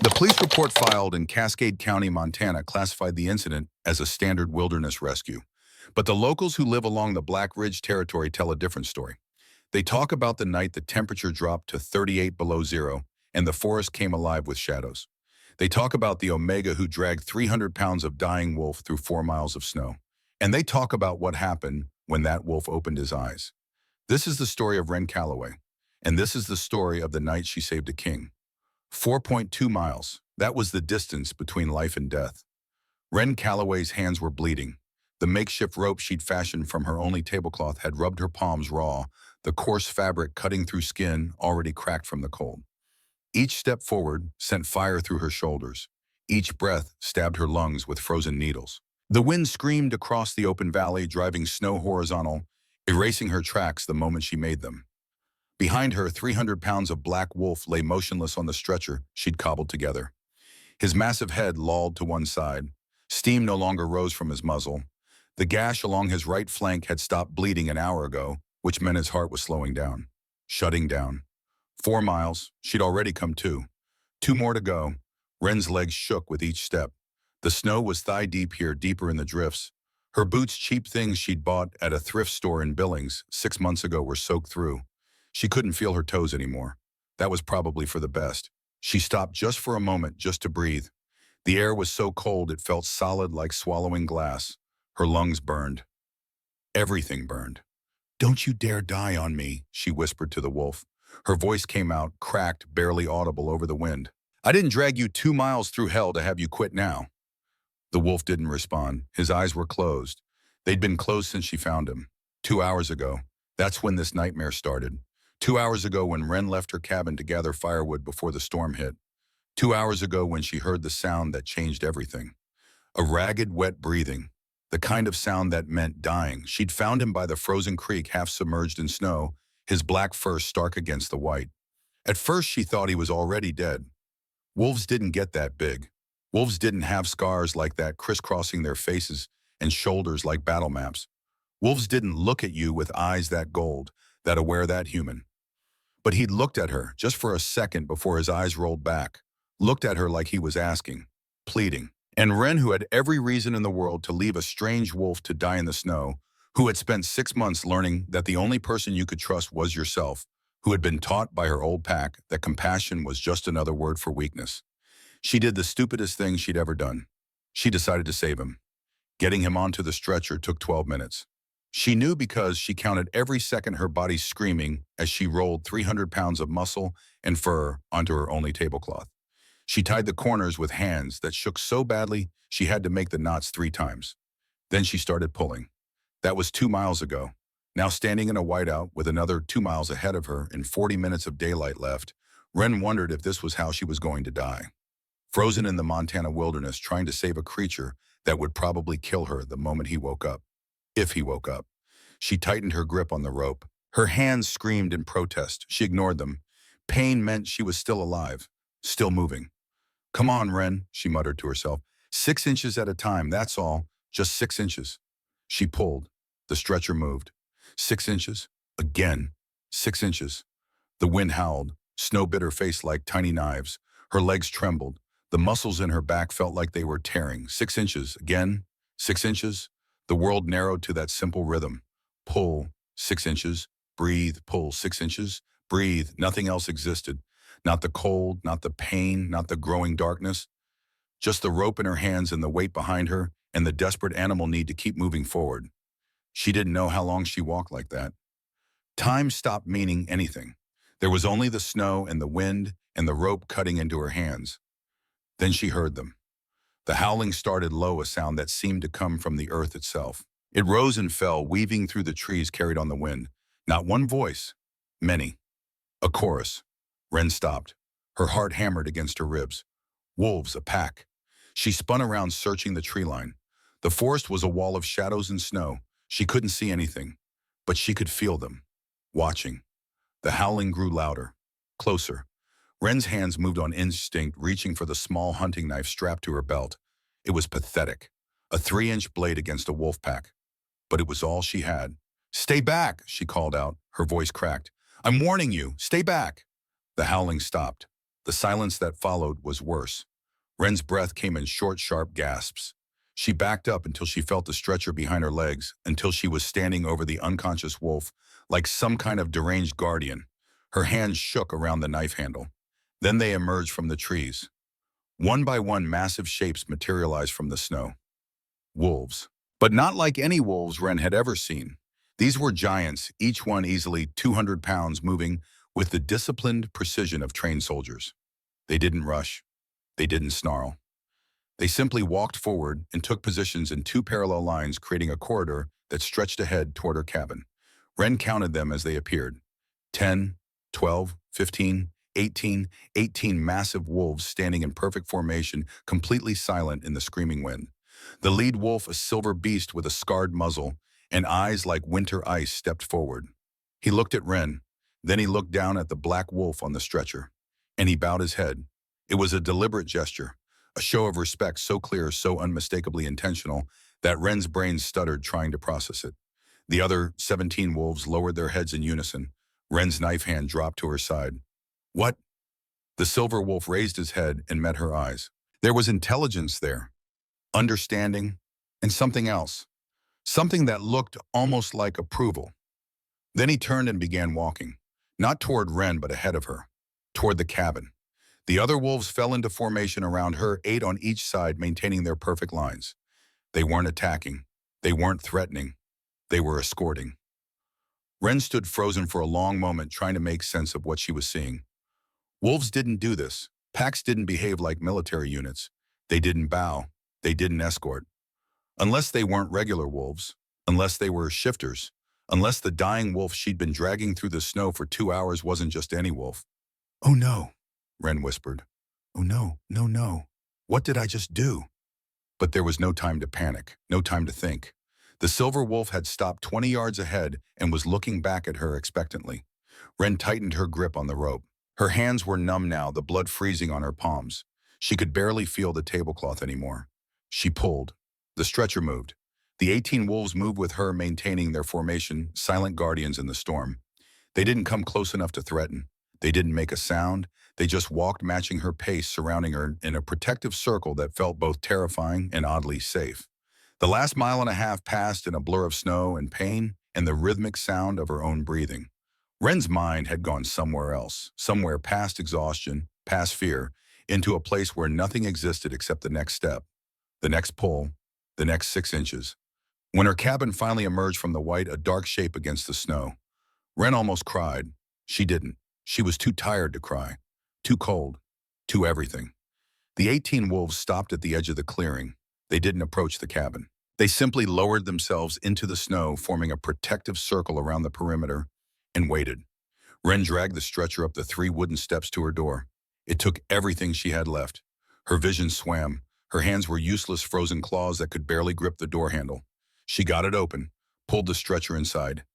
The police report filed in Cascade County, Montana, classified the incident as a standard wilderness rescue. But the locals who live along the Black Ridge Territory tell a different story. They talk about the night the temperature dropped to 38 below zero and the forest came alive with shadows. They talk about the Omega who dragged 300 pounds of dying wolf through 4 miles of snow. And they talk about what happened when that wolf opened his eyes. This is the story of Wren Calloway, and this is the story of the night she saved a king. 4.2 miles. That was the distance between life and death. Wren Calloway's hands were bleeding. The makeshift rope she'd fashioned from her only tablecloth had rubbed her palms raw, the coarse fabric cutting through skin already cracked from the cold. Each step forward sent fire through her shoulders. Each breath stabbed her lungs with frozen needles. The wind screamed across the open valley, driving snow horizontal, erasing her tracks the moment she made them. Behind her, 300 pounds of black wolf lay motionless on the stretcher she'd cobbled together. His massive head lolled to one side. Steam no longer rose from his muzzle. The gash along his right flank had stopped bleeding an hour ago, which meant his heart was slowing down, shutting down. 4 miles, she'd already come 2. 2 more to go. Wren's legs shook with each step. The snow was thigh-deep here, deeper in the drifts. Her boots, cheap things she'd bought at a thrift store in Billings 6 months ago, were soaked through. She couldn't feel her toes anymore. That was probably for the best. She stopped just for a moment, just to breathe. The air was so cold it felt solid, like swallowing glass. Her lungs burned. Everything burned. "Don't you dare die on me," she whispered to the wolf. Her voice came out, cracked, barely audible over the wind. "I didn't drag you 2 miles through hell to have you quit now." The wolf didn't respond. His eyes were closed. They'd been closed since she found him. 2 hours ago. That's when this nightmare started. 2 hours ago when Wren left her cabin to gather firewood before the storm hit. 2 hours ago when she heard the sound that changed everything. A ragged, wet breathing. The kind of sound that meant dying. She'd found him by the frozen creek, half submerged in snow, his black fur stark against the white. At first she thought he was already dead. Wolves didn't get that big. Wolves didn't have scars like that crisscrossing their faces and shoulders like battle maps. Wolves didn't look at you with eyes that gold, that aware, that human. But he'd looked at her just for a second before his eyes rolled back, looked at her like he was asking, pleading. And Wren, who had every reason in the world to leave a strange wolf to die in the snow, who had spent 6 months learning that the only person you could trust was yourself, who had been taught by her old pack that compassion was just another word for weakness. She did the stupidest thing she'd ever done. She decided to save him. Getting him onto the stretcher took 12 minutes. She knew because she counted every second her body screaming as she rolled 300 pounds of muscle and fur onto her only tablecloth. She tied the corners with hands that shook so badly she had to make the knots 3 times. Then she started pulling. That was 2 miles ago. Now standing in a whiteout with another 2 miles ahead of her and 40 minutes of daylight left, Wren wondered if this was how she was going to die. Frozen in the Montana wilderness, trying to save a creature that would probably kill her the moment he woke up. If he woke up. She tightened her grip on the rope. Her hands screamed in protest. She ignored them. Pain meant she was still alive, still moving. "Come on, Wren," she muttered to herself. 6 inches at a time, that's all. Just 6 inches. She pulled. The stretcher moved. 6 inches. Again. 6 inches. The wind howled. Snow bit her face like tiny knives. Her legs trembled. The muscles in her back felt like they were tearing. 6 inches. Again. 6 inches. The world narrowed to that simple rhythm. Pull. 6 inches. Breathe. Pull. 6 inches. Breathe. Nothing else existed. Not the cold, not the pain, not the growing darkness. Just the rope in her hands and the weight behind her and the desperate animal need to keep moving forward. She didn't know how long she walked like that. Time stopped meaning anything. There was only the snow and the wind and the rope cutting into her hands. Then she heard them. The howling started low, a sound that seemed to come from the earth itself. It rose and fell, weaving through the trees carried on the wind. Not one voice. Many. A chorus. Wren stopped. Her heart hammered against her ribs. Wolves, a pack. She spun around, searching the tree line. The forest was a wall of shadows and snow. She couldn't see anything, but she could feel them, watching. The howling grew louder, closer. Wren's hands moved on instinct, reaching for the small hunting knife strapped to her belt. It was pathetic, a 3-inch blade against a wolf pack. But it was all she had. "Stay back," she called out, her voice cracked. "I'm warning you, stay back." The howling stopped. The silence that followed was worse. Wren's breath came in short, sharp gasps. She backed up until she felt the stretcher behind her legs, until she was standing over the unconscious wolf like some kind of deranged guardian. Her hands shook around the knife handle. Then they emerged from the trees. One by one, massive shapes materialized from the snow. Wolves. But not like any wolves Wren had ever seen. These were giants, each one easily 200 pounds, moving with the disciplined precision of trained soldiers. They didn't rush. They didn't snarl. They simply walked forward and took positions in two parallel lines, creating a corridor that stretched ahead toward her cabin. Wren counted them as they appeared. 10, 12, 15, 18 massive wolves standing in perfect formation, completely silent in the screaming wind. The lead wolf, a silver beast with a scarred muzzle and eyes like winter ice, stepped forward. He looked at Wren, then he looked down at the black wolf on the stretcher, and he bowed his head. It was a deliberate gesture, a show of respect so clear, so unmistakably intentional, that Wren's brain stuttered trying to process it. The other 17 wolves lowered their heads in unison. Wren's knife hand dropped to her side. What? The silver wolf raised his head and met her eyes. There was intelligence there, understanding, and something else. Something that looked almost like approval. Then he turned and began walking, not toward Wren but ahead of her, toward the cabin. The other wolves fell into formation around her, 8 on each side, maintaining their perfect lines. They weren't attacking. They weren't threatening. They were escorting. Wren stood frozen for a long moment, trying to make sense of what she was seeing. Wolves didn't do this. Packs didn't behave like military units. They didn't bow. They didn't escort. Unless they weren't regular wolves, unless they were shifters, unless the dying wolf she'd been dragging through the snow for 2 hours wasn't just any wolf. "Oh no," Wren whispered. "Oh no, no, no. What did I just do?" But there was no time to panic, no time to think. The silver wolf had stopped 20 yards ahead and was looking back at her expectantly. Wren tightened her grip on the rope. Her hands were numb now, the blood freezing on her palms. She could barely feel the tablecloth anymore. She pulled. The stretcher moved. The 18 wolves moved with her, maintaining their formation, silent guardians in the storm. They didn't come close enough to threaten. They didn't make a sound. They just walked, matching her pace, surrounding her in a protective circle that felt both terrifying and oddly safe. The last mile and a half passed in a blur of snow and pain and the rhythmic sound of her own breathing. Wren's mind had gone somewhere else, somewhere past exhaustion, past fear, into a place where nothing existed except the next step, the next pull, the next 6 inches. When her cabin finally emerged from the white, a dark shape against the snow, Wren almost cried. She didn't. She was too tired to cry, too cold, too everything. The 18 wolves stopped at the edge of the clearing. They didn't approach the cabin. They simply lowered themselves into the snow, forming a protective circle around the perimeter, and waited. Wren dragged the stretcher up the 3 wooden steps to her door. It took everything she had left. Her vision swam. Her hands were useless frozen claws that could barely grip the door handle. She got it open, pulled the stretcher inside,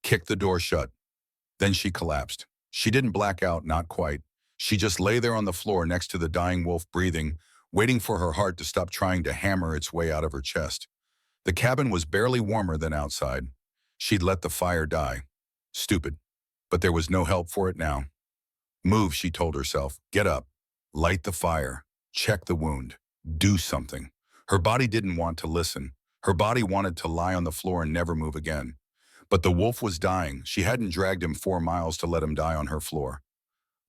kicked the door shut. Then she collapsed. She didn't black out, not quite. She just lay there on the floor next to the dying wolf, breathing, waiting for her heart to stop trying to hammer its way out of her chest. The cabin was barely warmer than outside. She'd let the fire die. Stupid. But there was no help for it now. Move, she told herself. Get up. Light the fire. Check the wound. Do something. Her body didn't want to listen. Her body wanted to lie on the floor and never move again. But the wolf was dying. She hadn't dragged him 4 miles to let him die on her floor.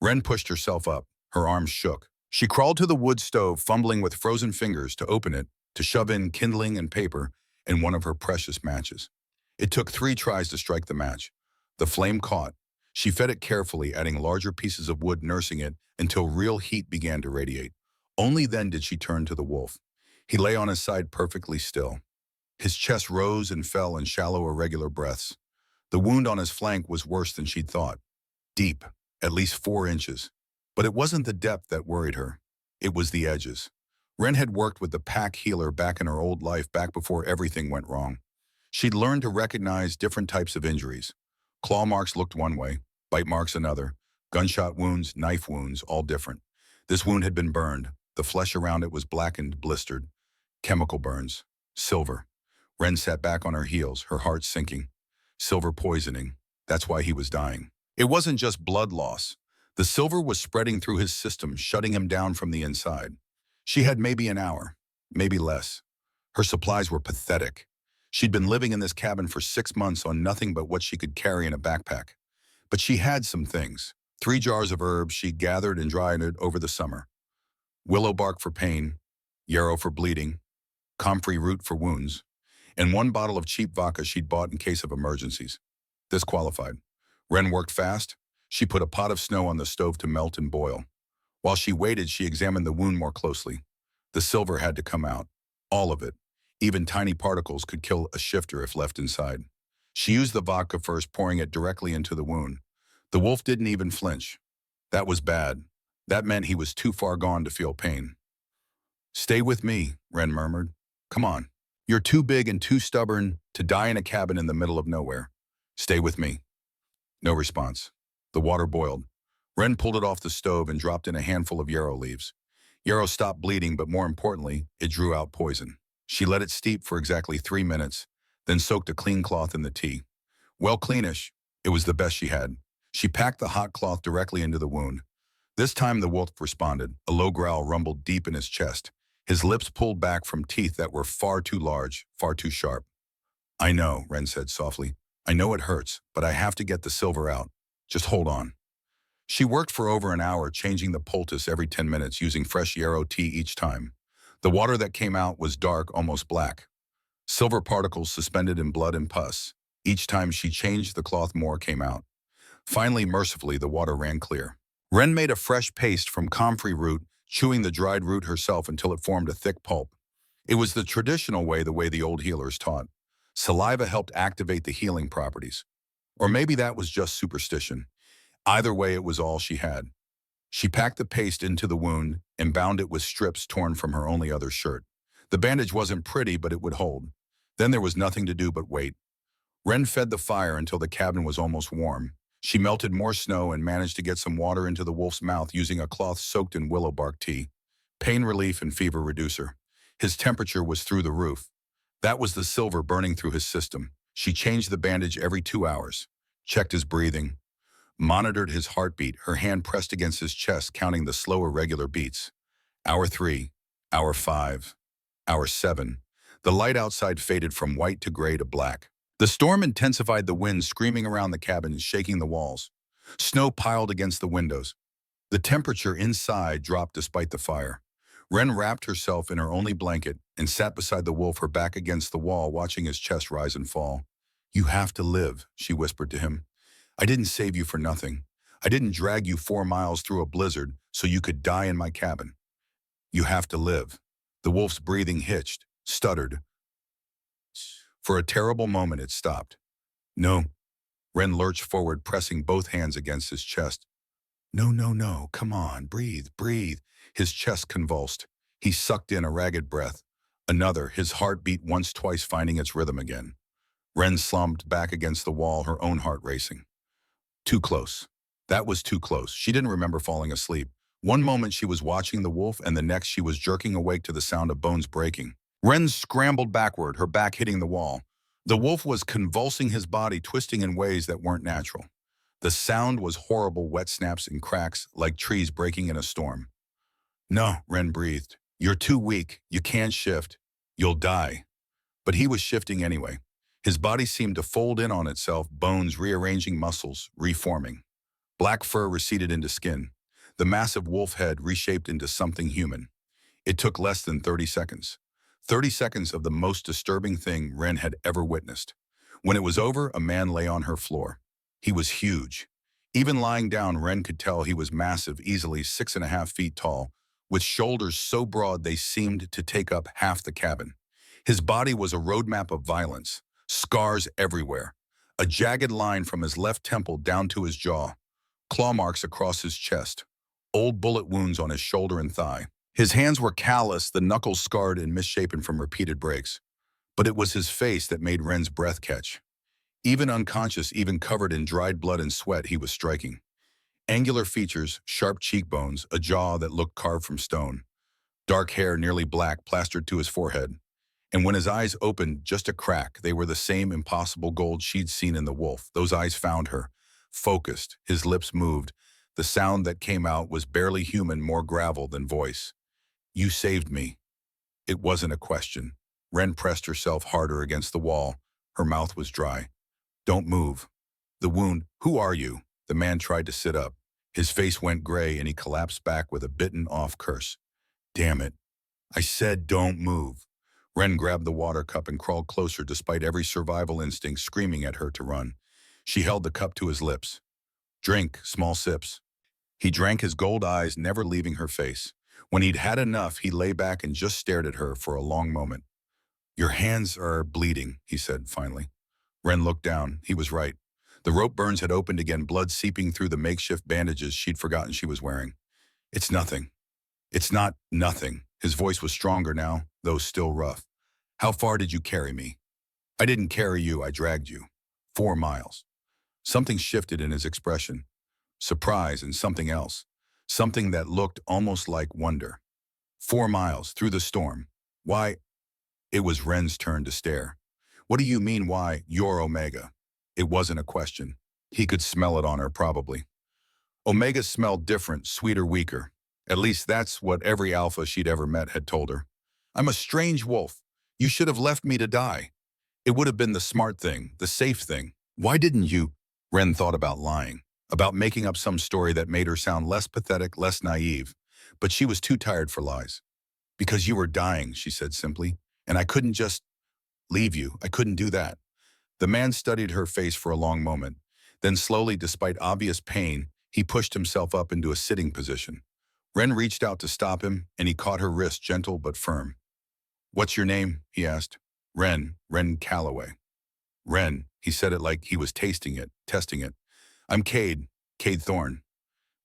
Wren pushed herself up. Her arms shook. She crawled to the wood stove, fumbling with frozen fingers to open it, to shove in kindling and paper and one of her precious matches. It took 3 tries to strike the match. The flame caught. She fed it carefully, adding larger pieces of wood, nursing it until real heat began to radiate. Only then did she turn to the wolf. He lay on his side perfectly still. His chest rose and fell in shallow, irregular breaths. The wound on his flank was worse than she'd thought. Deep, at least 4 inches. But it wasn't the depth that worried her. It was the edges. Wren had worked with the pack healer back in her old life, back before everything went wrong. She'd learned to recognize different types of injuries. Claw marks looked one way, bite marks another, gunshot wounds, knife wounds, all different. This wound had been burned. The flesh around it was blackened, blistered. Chemical burns. Silver. Wren sat back on her heels, her heart sinking. Silver poisoning. That's why he was dying. It wasn't just blood loss. The silver was spreading through his system, shutting him down from the inside. She had maybe an hour, maybe less. Her supplies were pathetic. She'd been living in this cabin for 6 months on nothing but what she could carry in a backpack. But she had some things. 3 jars of herbs she'd gathered and dried it over the summer. Willow bark for pain, yarrow for bleeding, comfrey root for wounds, and 1 bottle of cheap vodka she'd bought in case of emergencies. This qualified. Wren worked fast. She put a pot of snow on the stove to melt and boil. While she waited, she examined the wound more closely. The silver had to come out. All of it. Even tiny particles could kill a shifter if left inside. She used the vodka first, pouring it directly into the wound. The wolf didn't even flinch. That was bad. That meant he was too far gone to feel pain. "Stay with me," Wren murmured. "Come on. You're too big and too stubborn to die in a cabin in the middle of nowhere. Stay with me." No response. The water boiled. Wren pulled it off the stove and dropped in a handful of yarrow leaves. Yarrow stopped bleeding, but more importantly, it drew out poison. She let it steep for exactly 3 minutes, then soaked a clean cloth in the tea. Well, cleanish. It was the best she had. She packed the hot cloth directly into the wound. This time the wolf responded. A low growl rumbled deep in his chest. His lips pulled back from teeth that were far too large, far too sharp. "I know," Wren said softly. "I know it hurts, but I have to get the silver out. Just hold on." She worked for over an hour, changing the poultice every 10 minutes, using fresh yarrow tea each time. The water that came out was dark, almost black. Silver particles suspended in blood and pus. Each time she changed the cloth, more came out. Finally, mercifully, the water ran clear. Wren made a fresh paste from comfrey root, chewing the dried root herself until it formed a thick pulp. It was the traditional way, the way the old healers taught. Saliva helped activate the healing properties. Or maybe that was just superstition. Either way, it was all she had. She packed the paste into the wound and bound it with strips torn from her only other shirt. The bandage wasn't pretty, but it would hold. Then there was nothing to do but wait. Wren fed the fire until the cabin was almost warm. She melted more snow and managed to get some water into the wolf's mouth using a cloth soaked in willow bark tea. Pain relief and fever reducer. His temperature was through the roof. That was the silver burning through his system. She changed the bandage every 2 hours, checked his breathing, monitored his heartbeat, her hand pressed against his chest, counting the slow, irregular beats. Hour 3, hour 5, hour 7. The light outside faded from white to gray to black. The storm intensified, the wind screaming around the cabin and shaking the walls. Snow piled against the windows. The temperature inside dropped despite the fire. Wren wrapped herself in her only blanket and sat beside the wolf, her back against the wall, watching his chest rise and fall. "You have to live," she whispered to him. "I didn't save you for nothing. I didn't drag you 4 miles through a blizzard so you could die in my cabin. You have to live." The wolf's breathing hitched, stuttered. For a terrible moment, it stopped. "No." Wren lurched forward, pressing both hands against his chest. "No, no, no. Come on, breathe, breathe." His chest convulsed. He sucked in a ragged breath. Another, his heart beat once, twice, finding its rhythm again. Wren slumped back against the wall, her own heart racing. Too close. That was too close. She didn't remember falling asleep. One moment she was watching the wolf, and the next she was jerking awake to the sound of bones breaking. Wren scrambled backward, her back hitting the wall. The wolf was convulsing his body, twisting in ways that weren't natural. The sound was horrible, wet snaps and cracks, like trees breaking in a storm. "No," Wren breathed. "You're too weak. You can't shift. You'll die." But he was shifting anyway. His body seemed to fold in on itself, bones rearranging, muscles reforming. Black fur receded into skin. The massive wolf head reshaped into something human. It took less than 30 seconds. 30 seconds of the most disturbing thing Wren had ever witnessed. When it was over, a man lay on her floor. He was huge. Even lying down, Wren could tell he was massive, easily 6.5 feet tall, with shoulders so broad they seemed to take up half the cabin. His body was a roadmap of violence, scars everywhere, a jagged line from his left temple down to his jaw, claw marks across his chest, old bullet wounds on his shoulder and thigh. His hands were calloused, the knuckles scarred and misshapen from repeated breaks. But it was his face that made Wren's breath catch. Even unconscious, even covered in dried blood and sweat, he was striking. Angular features, sharp cheekbones, a jaw that looked carved from stone. Dark hair, nearly black, plastered to his forehead. And when his eyes opened, just a crack, they were the same impossible gold she'd seen in the wolf. Those eyes found her. Focused, his lips moved. The sound that came out was barely human, more gravel than voice. You saved me. It wasn't a question. Ren pressed herself harder against the wall. Her mouth was dry. Don't move. The wound. Who are you? The man tried to sit up. His face went gray and he collapsed back with a bitten-off curse. Damn it. I said don't move. Ren grabbed the water cup and crawled closer despite every survival instinct screaming at her to run. She held the cup to his lips. Drink, small sips. He drank, his gold eyes never leaving her face. When he'd had enough, he lay back and just stared at her for a long moment. Your hands are bleeding, he said finally. Ren looked down. He was right. The rope burns had opened again, blood seeping through the makeshift bandages she'd forgotten she was wearing. It's nothing. It's not nothing. His voice was stronger now, though still rough. How far did you carry me? I didn't carry you, I dragged you. 4 miles. Something shifted in his expression. Surprise and something else. Something that looked almost like wonder. 4 miles, through the storm. Why? It was Ren's turn to stare. What do you mean, why, you're Omega? It wasn't a question. He could smell it on her, probably. Omega smelled different, sweeter, weaker. At least that's what every alpha she'd ever met had told her. I'm a strange wolf. You should have left me to die. It would have been the smart thing, the safe thing. Why didn't you? Ren thought about lying, about making up some story that made her sound less pathetic, less naive. But she was too tired for lies. Because you were dying, she said simply, and I couldn't just leave you. I couldn't do that. The man studied her face for a long moment. Then slowly, despite obvious pain, he pushed himself up into a sitting position. Ren reached out to stop him, and he caught her wrist, gentle but firm. What's your name? He asked. Ren Calloway. Ren, he said it like he was tasting it, testing it. I'm Cade Thorne.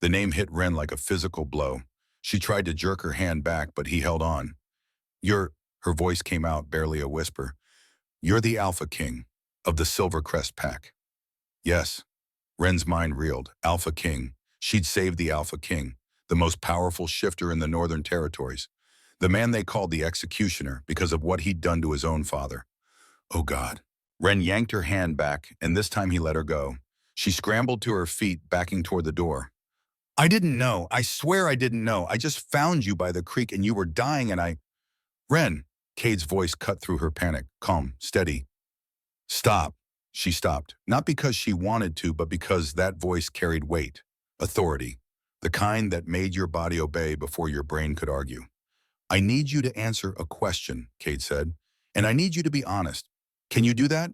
The name hit Ren like a physical blow. She tried to jerk her hand back, but he held on. Her voice came out, barely a whisper. You're the Alpha King of the Silver Crest Pack. Yes. Ren's mind reeled. Alpha King. She'd saved the Alpha King, the most powerful shifter in the Northern Territories. The man they called the Executioner because of what he'd done to his own father. Oh God. Ren yanked her hand back, and this time he let her go. She scrambled to her feet, backing toward the door. I didn't know. I swear I didn't know. I just found you by the creek and you were dying and I... Ren, Cade's voice cut through her panic. Calm, steady. Stop. She stopped, not because she wanted to, but because that voice carried weight, authority, the kind that made your body obey before your brain could argue. I need you to answer a question, Cade said, and I need you to be honest. Can you do that?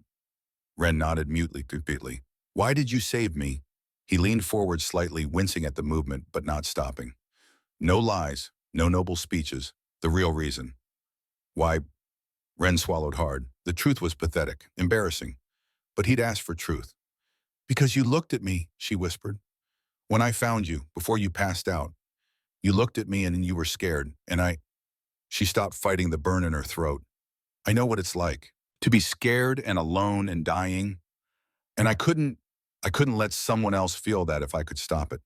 Ren nodded mutely, completely. Why did you save me? He leaned forward slightly, wincing at the movement, but not stopping. No lies, no noble speeches, the real reason. Why? Ren swallowed hard. The truth was pathetic, embarrassing. But he'd asked for truth. Because you looked at me, she whispered. When I found you, before you passed out, you looked at me and you were scared, and She stopped fighting the burn in her throat. I know what it's like, to be scared and alone and dying. And I couldn't let someone else feel that if I could stop it,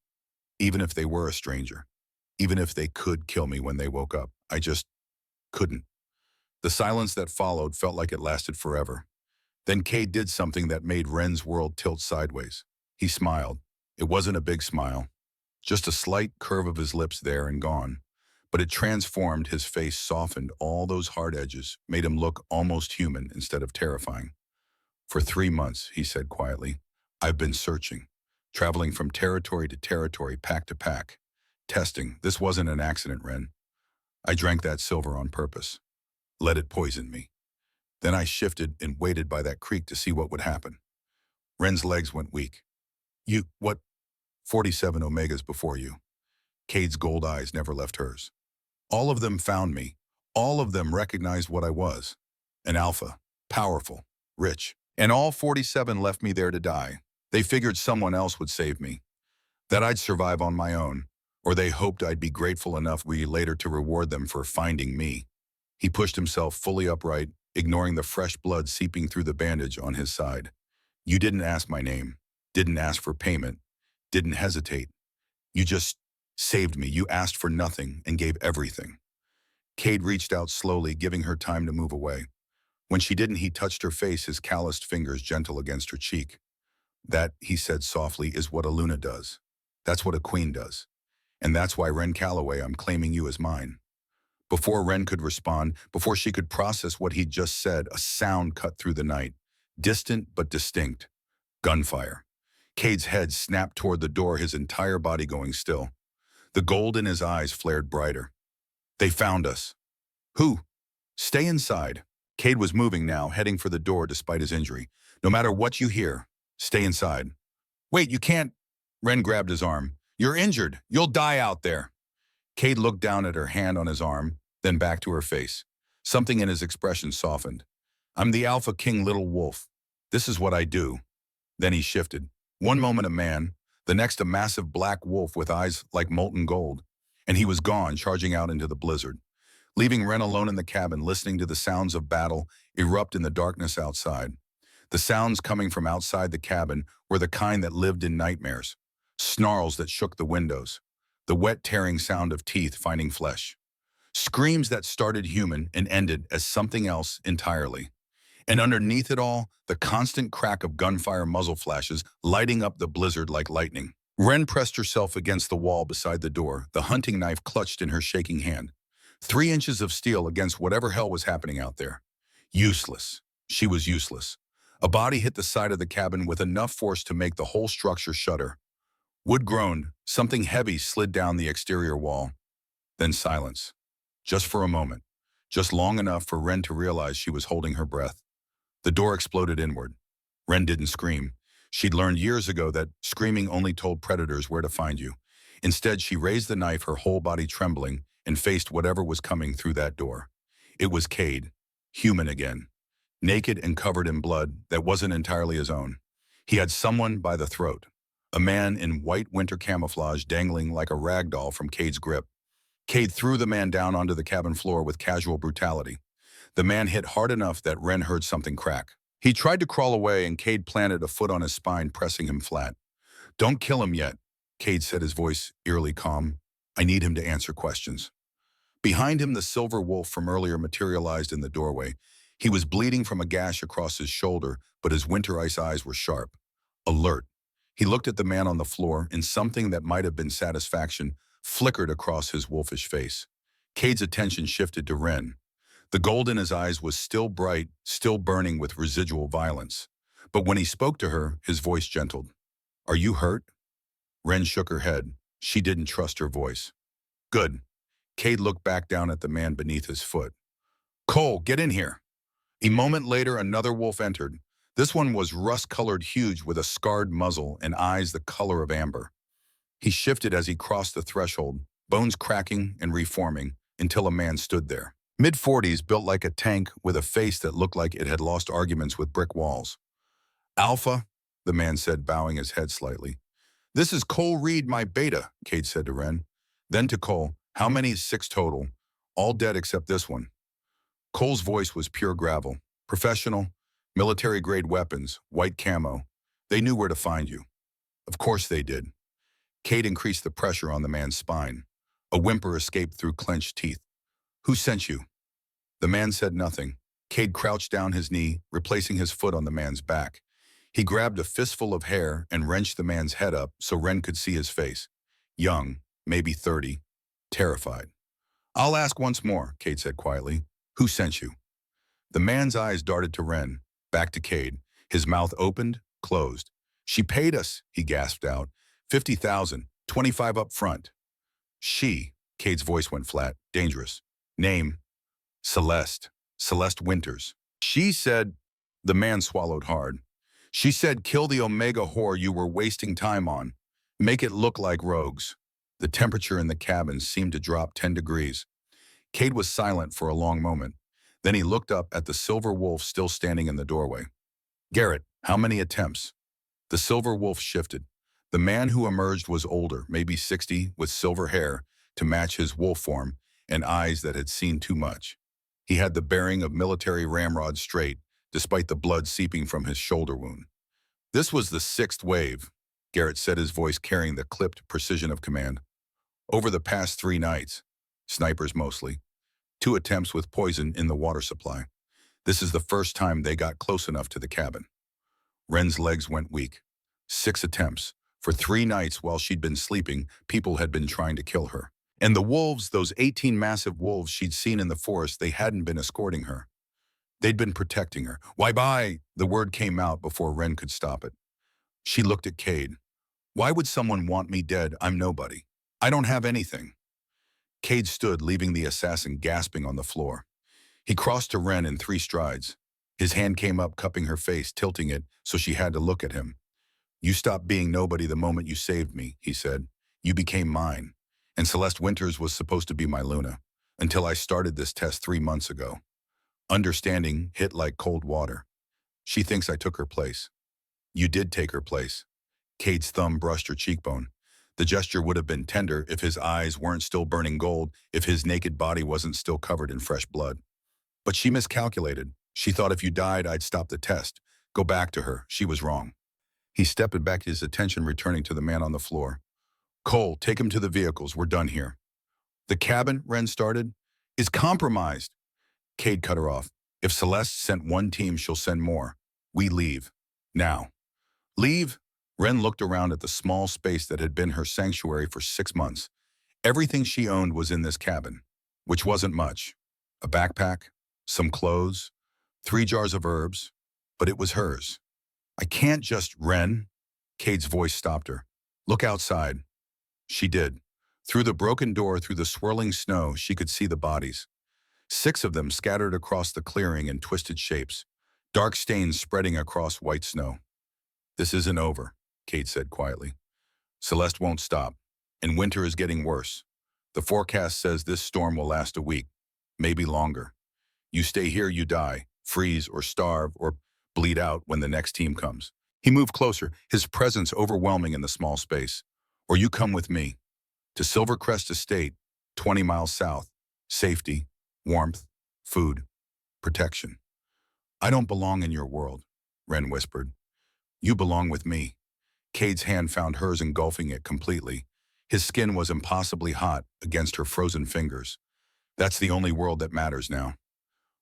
even if they were a stranger, even if they could kill me when they woke up. I just couldn't. The silence that followed felt like it lasted forever. Then Cade did something that made Ren's world tilt sideways. He smiled. It wasn't a big smile, just a slight curve of his lips there and gone. But it transformed, his face softened, all those hard edges, made him look almost human instead of terrifying. For 3 months, he said quietly, I've been searching, traveling from territory to territory, pack to pack, testing. This wasn't an accident, Ren. I drank that silver on purpose. Let it poison me. Then I shifted and waited by that creek to see what would happen. Ren's legs went weak. You, what? 47 Omegas before you. Cade's gold eyes never left hers. All of them found me. All of them recognized what I was. An alpha, powerful, rich. And all 47 left me there to die. They figured someone else would save me, that I'd survive on my own, or they hoped I'd be grateful enough later to reward them for finding me. He pushed himself fully upright, ignoring the fresh blood seeping through the bandage on his side. You didn't ask my name, didn't ask for payment, didn't hesitate. You just saved me. You asked for nothing and gave everything. Cade reached out slowly, giving her time to move away. When she didn't, he touched her face, his calloused fingers gentle against her cheek. That, he said softly, is what a Luna does. That's what a queen does. And that's why, Ren Calloway, I'm claiming you as mine. Before Ren could respond, before she could process what he'd just said, a sound cut through the night. Distant but distinct. Gunfire. Cade's head snapped toward the door, his entire body going still. The gold in his eyes flared brighter. They found us. Who? Stay inside. Cade was moving now, heading for the door despite his injury. No matter what you hear, stay inside. Wait, you can't. Ren grabbed his arm. You're injured. You'll die out there. Cade looked down at her hand on his arm, then back to her face. Something in his expression softened. I'm the Alpha King Little Wolf. This is what I do. Then he shifted. One moment a man, the next a massive black wolf with eyes like molten gold. And he was gone, charging out into the blizzard, leaving Ren alone in the cabin, listening to the sounds of battle erupt in the darkness outside. The sounds coming from outside the cabin were the kind that lived in nightmares. Snarls that shook the windows. The wet tearing sound of teeth finding flesh. Screams that started human and ended as something else entirely. And underneath it all, the constant crack of gunfire muzzle flashes lighting up the blizzard like lightning. Ren pressed herself against the wall beside the door, the hunting knife clutched in her shaking hand. 3 inches of steel against whatever hell was happening out there. Useless. She was useless. A body hit the side of the cabin with enough force to make the whole structure shudder. Wood groaned. Something heavy slid down the exterior wall. Then silence. Just for a moment. Just long enough for Ren to realize she was holding her breath. The door exploded inward. Ren didn't scream. She'd learned years ago that screaming only told predators where to find you. Instead, she raised the knife, her whole body trembling, and faced whatever was coming through that door. It was Cade, human again, naked and covered in blood that wasn't entirely his own. He had someone by the throat, a man in white winter camouflage dangling like a rag doll from Cade's grip. Cade threw the man down onto the cabin floor with casual brutality. The man hit hard enough that Ren heard something crack. He tried to crawl away and Cade planted a foot on his spine, pressing him flat. Don't kill him yet, Cade said, his voice eerily calm. I need him to answer questions. Behind him, the silver wolf from earlier materialized in the doorway. He was bleeding from a gash across his shoulder, but his winter ice eyes were sharp, alert. He looked at the man on the floor, and something that might have been satisfaction flickered across his wolfish face. Cade's attention shifted to Ren. The gold in his eyes was still bright, still burning with residual violence. But when he spoke to her, his voice gentled. Are you hurt? Ren shook her head. She didn't trust her voice. Good. Cade looked back down at the man beneath his foot. Cole, get in here. A moment later, another wolf entered. This one was rust-colored, huge, with a scarred muzzle and eyes the color of amber. He shifted as he crossed the threshold, bones cracking and reforming, until a man stood there. Mid-40s, built like a tank, with a face that looked like it had lost arguments with brick walls. Alpha, the man said, bowing his head slightly. This is Cole Reed, my beta, Cade said to Ren. Then to Cole, how many? 6 total. All dead except this one. Cole's voice was pure gravel. Professional, military-grade weapons, white camo. They knew where to find you. Of course they did. Cade increased the pressure on the man's spine. A whimper escaped through clenched teeth. Who sent you? The man said nothing. Cade crouched down his knee, replacing his foot on the man's back. He grabbed a fistful of hair and wrenched the man's head up so Ren could see his face. Young, maybe 30, terrified. I'll ask once more, Cade said quietly. Who sent you? The man's eyes darted to Ren, back to Cade. His mouth opened, closed. She paid us, he gasped out. 50,000, 25 up front. She, Cade's voice went flat, dangerous. Name, Celeste, Celeste Winters. She said, the man swallowed hard. She said, kill the Omega whore you were wasting time on. Make it look like rogues. The temperature in the cabin seemed to drop 10 degrees. Cade was silent for a long moment. Then he looked up at the silver wolf still standing in the doorway. Garrett, how many attempts? The silver wolf shifted. The man who emerged was older, maybe 60, with silver hair to match his wolf form and eyes that had seen too much. He had the bearing of military ramrod straight, despite the blood seeping from his shoulder wound. This was the 6th wave, Garrett said, his voice carrying the clipped precision of command. Over the past 3 nights, snipers mostly, 2 attempts with poison in the water supply. This is the first time they got close enough to the cabin. Ren's legs went weak. 6 attempts, For 3 nights while she'd been sleeping, people had been trying to kill her. And the wolves, those 18 massive wolves she'd seen in the forest, they hadn't been escorting her. They'd been protecting her. Why bye? The word came out before Ren could stop it. She looked at Cade. Why would someone want me dead? I'm nobody. I don't have anything. Cade stood, leaving the assassin gasping on the floor. He crossed to Ren in 3 strides. His hand came up, cupping her face, tilting it so she had to look at him. You stopped being nobody the moment you saved me, he said. You became mine. And Celeste Winters was supposed to be my Luna, until I started this test 3 months ago. Understanding hit like cold water. She thinks I took her place. You did take her place. Cade's thumb brushed her cheekbone. The gesture would have been tender if his eyes weren't still burning gold, if his naked body wasn't still covered in fresh blood. But she miscalculated. She thought if you died, I'd stop the test. Go back to her. She was wrong. He stepped back, his attention returning to the man on the floor. Cole, take him to the vehicles. We're done here. The cabin, Ren started, is compromised. Cade cut her off. If Celeste sent 1 team, she'll send more. We leave. Now. Leave? Ren looked around at the small space that had been her sanctuary for 6 months. Everything she owned was in this cabin, which wasn't much. A backpack, some clothes, 3 jars of herbs, but it was hers. I can't just, Ren. Cade's voice stopped her. Look outside. She did. Through the broken door, through the swirling snow, she could see the bodies. 6 of them scattered across the clearing in twisted shapes, dark stains spreading across white snow. This isn't over, Cade said quietly. Celeste won't stop, and winter is getting worse. The forecast says this storm will last a week, maybe longer. You stay here, you die, freeze or starve or bleed out when the next team comes. He moved closer, his presence overwhelming in the small space. Or you come with me. To Silvercrest Estate, 20 miles south. Safety, warmth, food, protection. I don't belong in your world, Ren whispered. You belong with me. Cade's hand found hers, engulfing it completely. His skin was impossibly hot against her frozen fingers. That's the only world that matters now.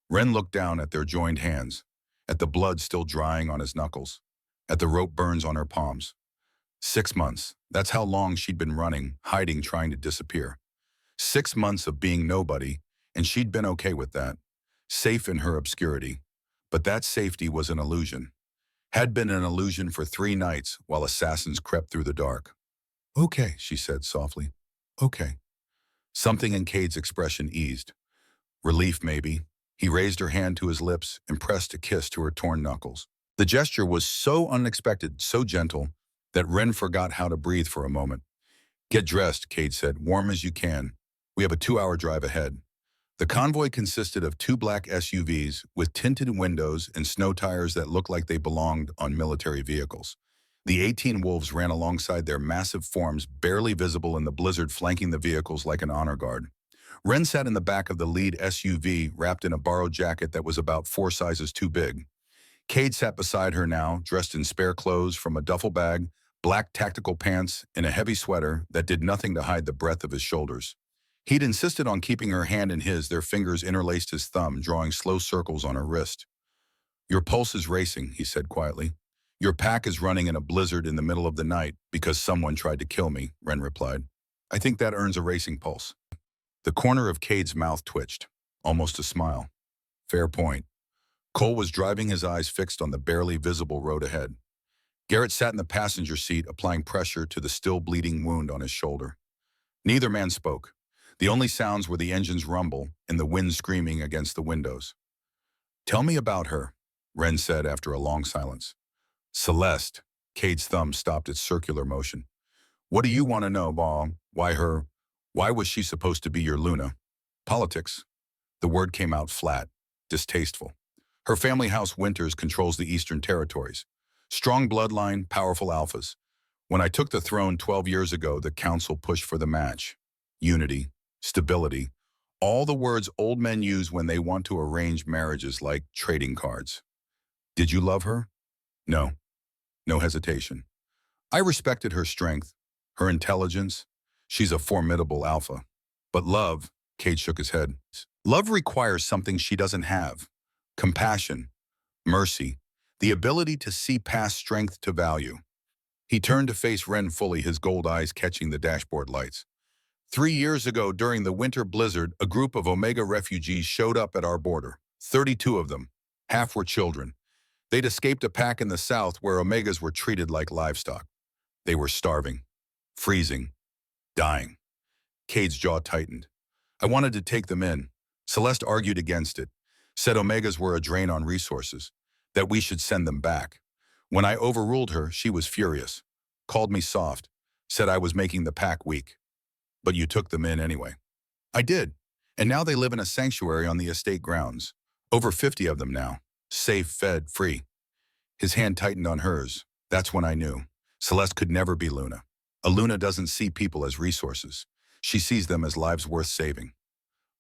Ren looked down at their joined hands, at the blood still drying on his knuckles, at the rope burns on her palms. 6 months. That's how long she'd been running, hiding, trying to disappear. 6 months of being nobody, and she'd been okay with that. Safe in her obscurity. But that safety was an illusion. Had been an illusion for 3 nights while assassins crept through the dark. Okay, she said softly. Okay. Something in Cade's expression eased. Relief, maybe. He raised her hand to his lips and pressed a kiss to her torn knuckles. The gesture was so unexpected, so gentle, that Ren forgot how to breathe for a moment. Get dressed, Cade said, warm as you can. We have a 2-hour drive ahead. The convoy consisted of 2 black SUVs with tinted windows and snow tires that looked like they belonged on military vehicles. The 18 wolves ran alongside, their massive forms barely visible in the blizzard, flanking the vehicles like an honor guard. Ren sat in the back of the lead SUV, wrapped in a borrowed jacket that was about 4 sizes too big. Cade sat beside her now, dressed in spare clothes from a duffel bag, black tactical pants, and a heavy sweater that did nothing to hide the breadth of his shoulders. He'd insisted on keeping her hand in his, their fingers interlaced, his thumb drawing slow circles on her wrist. Your pulse is racing, he said quietly. Your pack is running in a blizzard in the middle of the night because someone tried to kill me, Ren replied. I think that earns a racing pulse. The corner of Cade's mouth twitched, almost a smile. Fair point. Cole was driving, his eyes fixed on the barely visible road ahead. Garrett sat in the passenger seat, applying pressure to the still bleeding wound on his shoulder. Neither man spoke. The only sounds were the engine's rumble and the wind screaming against the windows. Tell me about her, Ren said after a long silence. Celeste. Cade's thumb stopped its circular motion. What do you want to know, Bob? Why her? Why was she supposed to be your Luna? Politics. The word came out flat, distasteful. Her family house, Winters, controls the Eastern Territories. Strong bloodline, powerful alphas. When I took the throne 12 years ago, the council pushed for the match. Unity, stability, all the words old men use when they want to arrange marriages like trading cards. Did you love her? No. No hesitation. I respected her strength, her intelligence. She's a formidable alpha. But love, Cade shook his head. Love requires something she doesn't have. Compassion, mercy, the ability to see past strength to value. He turned to face Ren fully, his gold eyes catching the dashboard lights. 3 years ago, during the winter blizzard, a group of Omega refugees showed up at our border. 32 of them. Half were children. They'd escaped a pack in the south where Omegas were treated like livestock. They were starving, freezing, dying. Cade's jaw tightened. I wanted to take them in. Celeste argued against it, said Omegas were a drain on resources, that we should send them back. When I overruled her, she was furious, called me soft, said I was making the pack weak. But you took them in anyway. I did, and now they live in a sanctuary on the estate grounds. Over 50 of them now, safe, fed, free. His hand tightened on hers. That's when I knew. Celeste could never be Luna. A Luna doesn't see people as resources. She sees them as lives worth saving.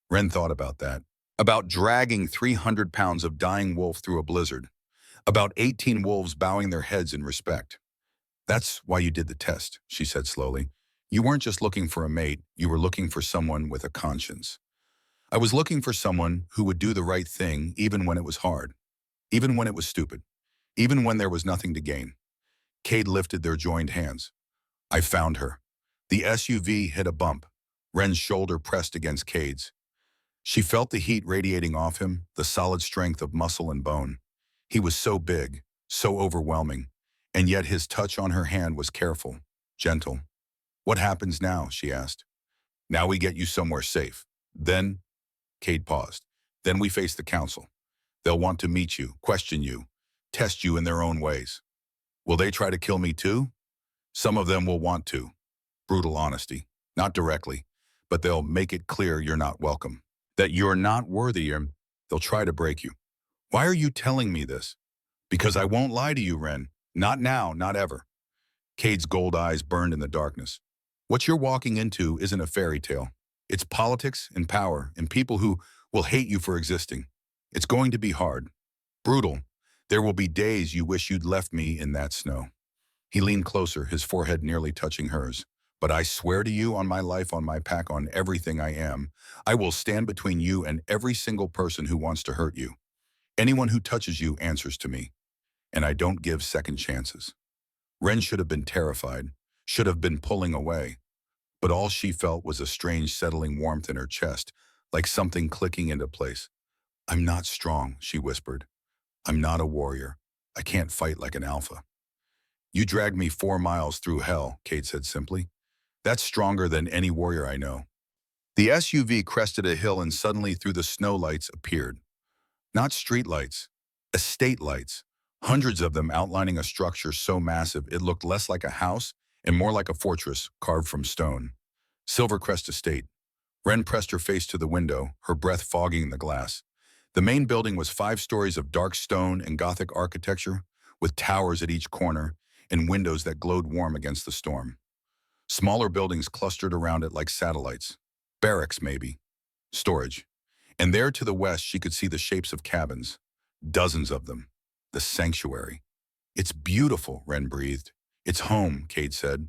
Ren thought about that. About dragging 300 pounds of dying wolf through a blizzard. About 18 wolves bowing their heads in respect. That's why you did the test, she said slowly. You weren't just looking for a mate, you were looking for someone with a conscience. I was looking for someone who would do the right thing even when it was hard, even when it was stupid, even when there was nothing to gain. Cade lifted their joined hands. I found her. The SUV hit a bump. Ren's shoulder pressed against Cade's. She felt the heat radiating off him, the solid strength of muscle and bone. He was so big, so overwhelming, and yet his touch on her hand was careful, gentle. What happens now? She asked. Now we get you somewhere safe. Then, Cade paused. Then we face the council. They'll want to meet you, question you, test you in their own ways. Will they try to kill me too? Some of them will want to. Brutal honesty. Not directly, but they'll make it clear you're not welcome. That you're not worthy, and they'll try to break you. Why are you telling me this? Because I won't lie to you, Ren. Not now, not ever. Cade's gold eyes burned in the darkness. What you're walking into isn't a fairy tale. It's politics and power and people who will hate you for existing. It's going to be hard. Brutal. There will be days you wish you'd left me in that snow. He leaned closer, his forehead nearly touching hers. But I swear to you on my life, on my pack, on everything I am, I will stand between you and every single person who wants to hurt you. Anyone who touches you answers to me. And I don't give second chances. Ren should have been terrified, should have been pulling away. But all she felt was a strange settling warmth in her chest, like something clicking into place. I'm not strong, she whispered. I'm not a warrior. I can't fight like an alpha. You dragged me 4 miles through hell, Cade said simply. That's stronger than any warrior I know. The SUV crested a hill and suddenly through the snow lights appeared. Not street lights, estate lights. Hundreds of them outlining a structure so massive it looked less like a house and more like a fortress carved from stone. Silvercrest Estate. Ren pressed her face to the window, her breath fogging the glass. The main building was 5 stories of dark stone and Gothic architecture, with towers at each corner and windows that glowed warm against the storm. Smaller buildings clustered around it like satellites. Barracks, maybe. Storage. And there to the west she could see the shapes of cabins. Dozens of them. The sanctuary. It's beautiful, Ren breathed. It's home, Cade said.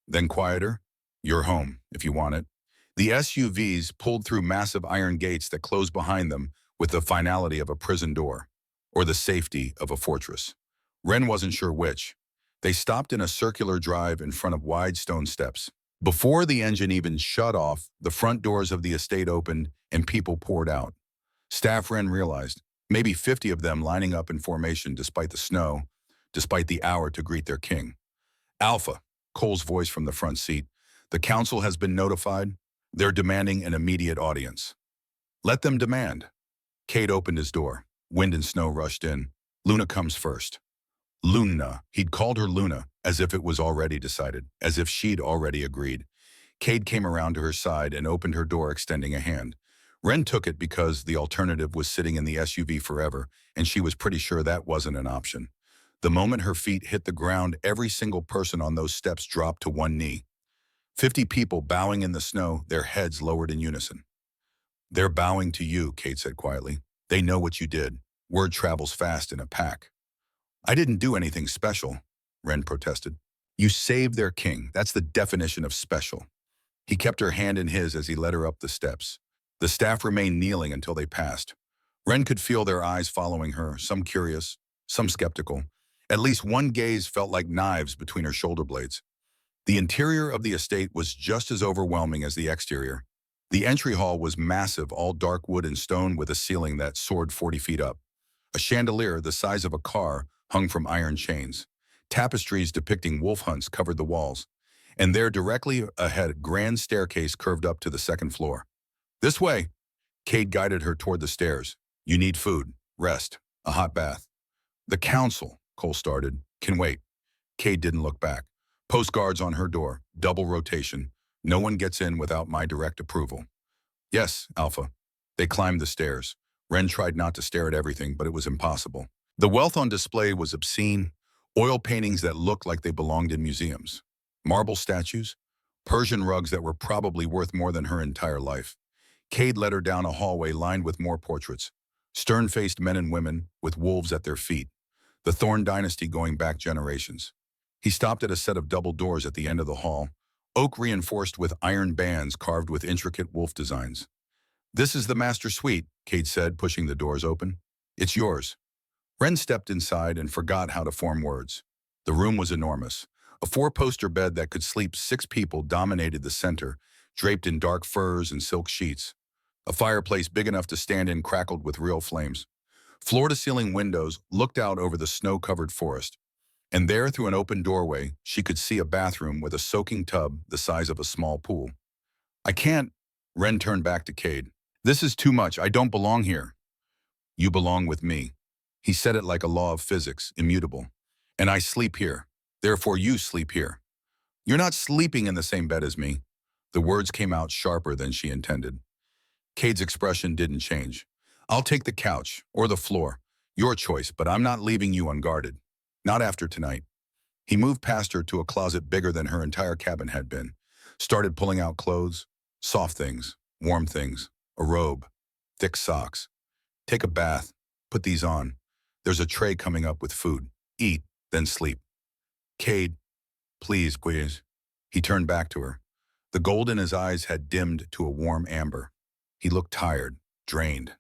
Then quieter. You're home, if you want it. The SUVs pulled through massive iron gates that closed behind them with the finality of a prison door, or the safety of a fortress. Ren wasn't sure which. They stopped in a circular drive in front of wide stone steps. Before the engine even shut off, the front doors of the estate opened and people poured out. Staff, Ren realized, maybe 50 of them lining up in formation despite the snow, despite the hour to greet their king. Alpha, Cole's voice from the front seat. The council has been notified. They're demanding an immediate audience. Let them demand. Cade opened his door. Wind and snow rushed in. Luna comes first. Luna. He'd called her Luna, as if it was already decided, as if she'd already agreed. Cade came around to her side and opened her door, extending a hand. Ren took it because the alternative was sitting in the SUV forever, and she was pretty sure that wasn't an option. The moment her feet hit the ground, every single person on those steps dropped to one knee. 50 people bowing in the snow, their heads lowered in unison. They're bowing to you, Cade said quietly. They know what you did. Word travels fast in a pack. I didn't do anything special, Ren protested. You saved their king. That's the definition of special. He kept her hand in his as he led her up the steps. The staff remained kneeling until they passed. Ren could feel their eyes following her, some curious, some skeptical. At least one gaze felt like knives between her shoulder blades. The interior of the estate was just as overwhelming as the exterior. The entry hall was massive, all dark wood and stone with a ceiling that soared 40 feet up. A chandelier the size of a car hung from iron chains. Tapestries depicting wolf hunts covered the walls. And there directly ahead, a grand staircase curved up to the second floor. This way, Cade guided her toward the stairs. You need food, rest, a hot bath. The council, Cole started, can wait. Cade didn't look back. Postguards on her door, double rotation. No one gets in without my direct approval. Yes, Alpha. They climbed the stairs. Ren tried not to stare at everything, but it was impossible. The wealth on display was obscene. Oil paintings that looked like they belonged in museums. Marble statues. Persian rugs that were probably worth more than her entire life. Cade led her down a hallway lined with more portraits. Stern-faced men and women with wolves at their feet. The Thorn dynasty going back generations. He stopped at a set of double doors at the end of the hall, oak reinforced with iron bands carved with intricate wolf designs. This is the master suite, Cade said, pushing the doors open. It's yours. Ren stepped inside and forgot how to form words. The room was enormous. A four-poster bed that could sleep 6 people dominated the center, draped in dark furs and silk sheets. A fireplace big enough to stand in crackled with real flames. Floor-to-ceiling windows looked out over the snow-covered forest. And there, through an open doorway, she could see a bathroom with a soaking tub the size of a small pool. I can't. Ren turned back to Cade. This is too much. I don't belong here. You belong with me. He said it like a law of physics, immutable. And I sleep here. Therefore you sleep here. You're not sleeping in the same bed as me. The words came out sharper than she intended. Cade's expression didn't change. I'll take the couch, or the floor. Your choice, but I'm not leaving you unguarded. Not after tonight. He moved past her to a closet bigger than her entire cabin had been. Started pulling out clothes, soft things, warm things, a robe, thick socks. Take a bath. Put these on. There's a tray coming up with food. Eat, then sleep. Cade, please, please. He turned back to her. The gold in his eyes had dimmed to a warm amber. He looked tired, drained.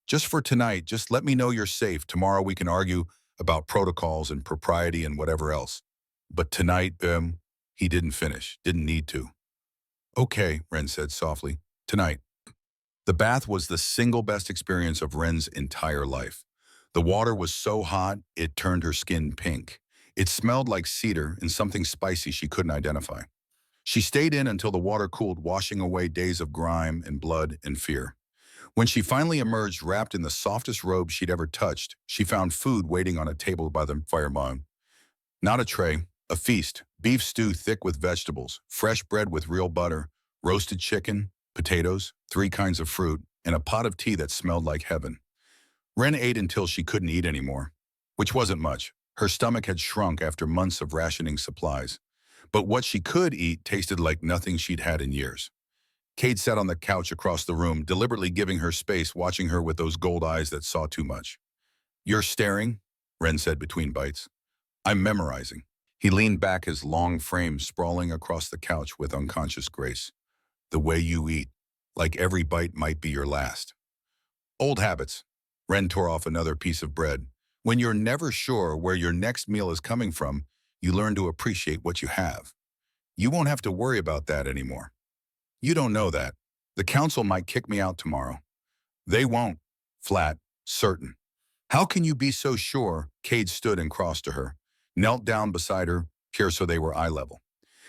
Just for tonight, just let me know you're safe. Tomorrow we can argue about protocols and propriety and whatever else. But tonight, he didn't finish, didn't need to. Okay, Ren said softly. Tonight. The bath was the single best experience of Ren's entire life. The water was so hot, it turned her skin pink. It smelled like cedar and something spicy she couldn't identify. She stayed in until the water cooled, washing away days of grime and blood and fear. When she finally emerged wrapped in the softest robe she'd ever touched, she found food waiting on a table by the fireplace. Not a tray, a feast. Beef stew thick with vegetables, fresh bread with real butter, roasted chicken, potatoes, 3 kinds of fruit, and a pot of tea that smelled like heaven. Ren ate until she couldn't eat anymore, which wasn't much. Her stomach had shrunk after months of rationing supplies. But what she could eat tasted like nothing she'd had in years. Cade sat on the couch across the room, deliberately giving her space, watching her with those gold eyes that saw too much. You're staring, Ren said between bites. I'm memorizing. He leaned back, his long frame sprawling across the couch with unconscious grace. The way you eat, like every bite might be your last. Old habits. Ren tore off another piece of bread. When you're never sure where your next meal is coming from, you learn to appreciate what you have. You won't have to worry about that anymore. You don't know that. The council might kick me out tomorrow. They won't. Flat. Certain. How can you be so sure? Cade stood and crossed to her, knelt down beside her, here so they were eye level.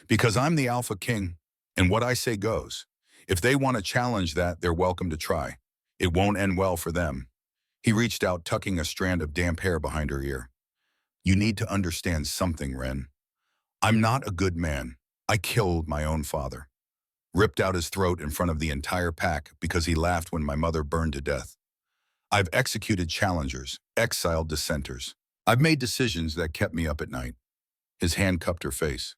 Because I'm the Alpha King, and what I say goes. If they want to challenge that, they're welcome to try. It won't end well for them. He reached out, tucking a strand of damp hair behind her ear. You need to understand something, Ren. I'm not a good man. I killed my own father. Ripped out his throat in front of the entire pack because he laughed when my mother burned to death. I've executed challengers, exiled dissenters. I've made decisions that kept me up at night. His hand cupped her face.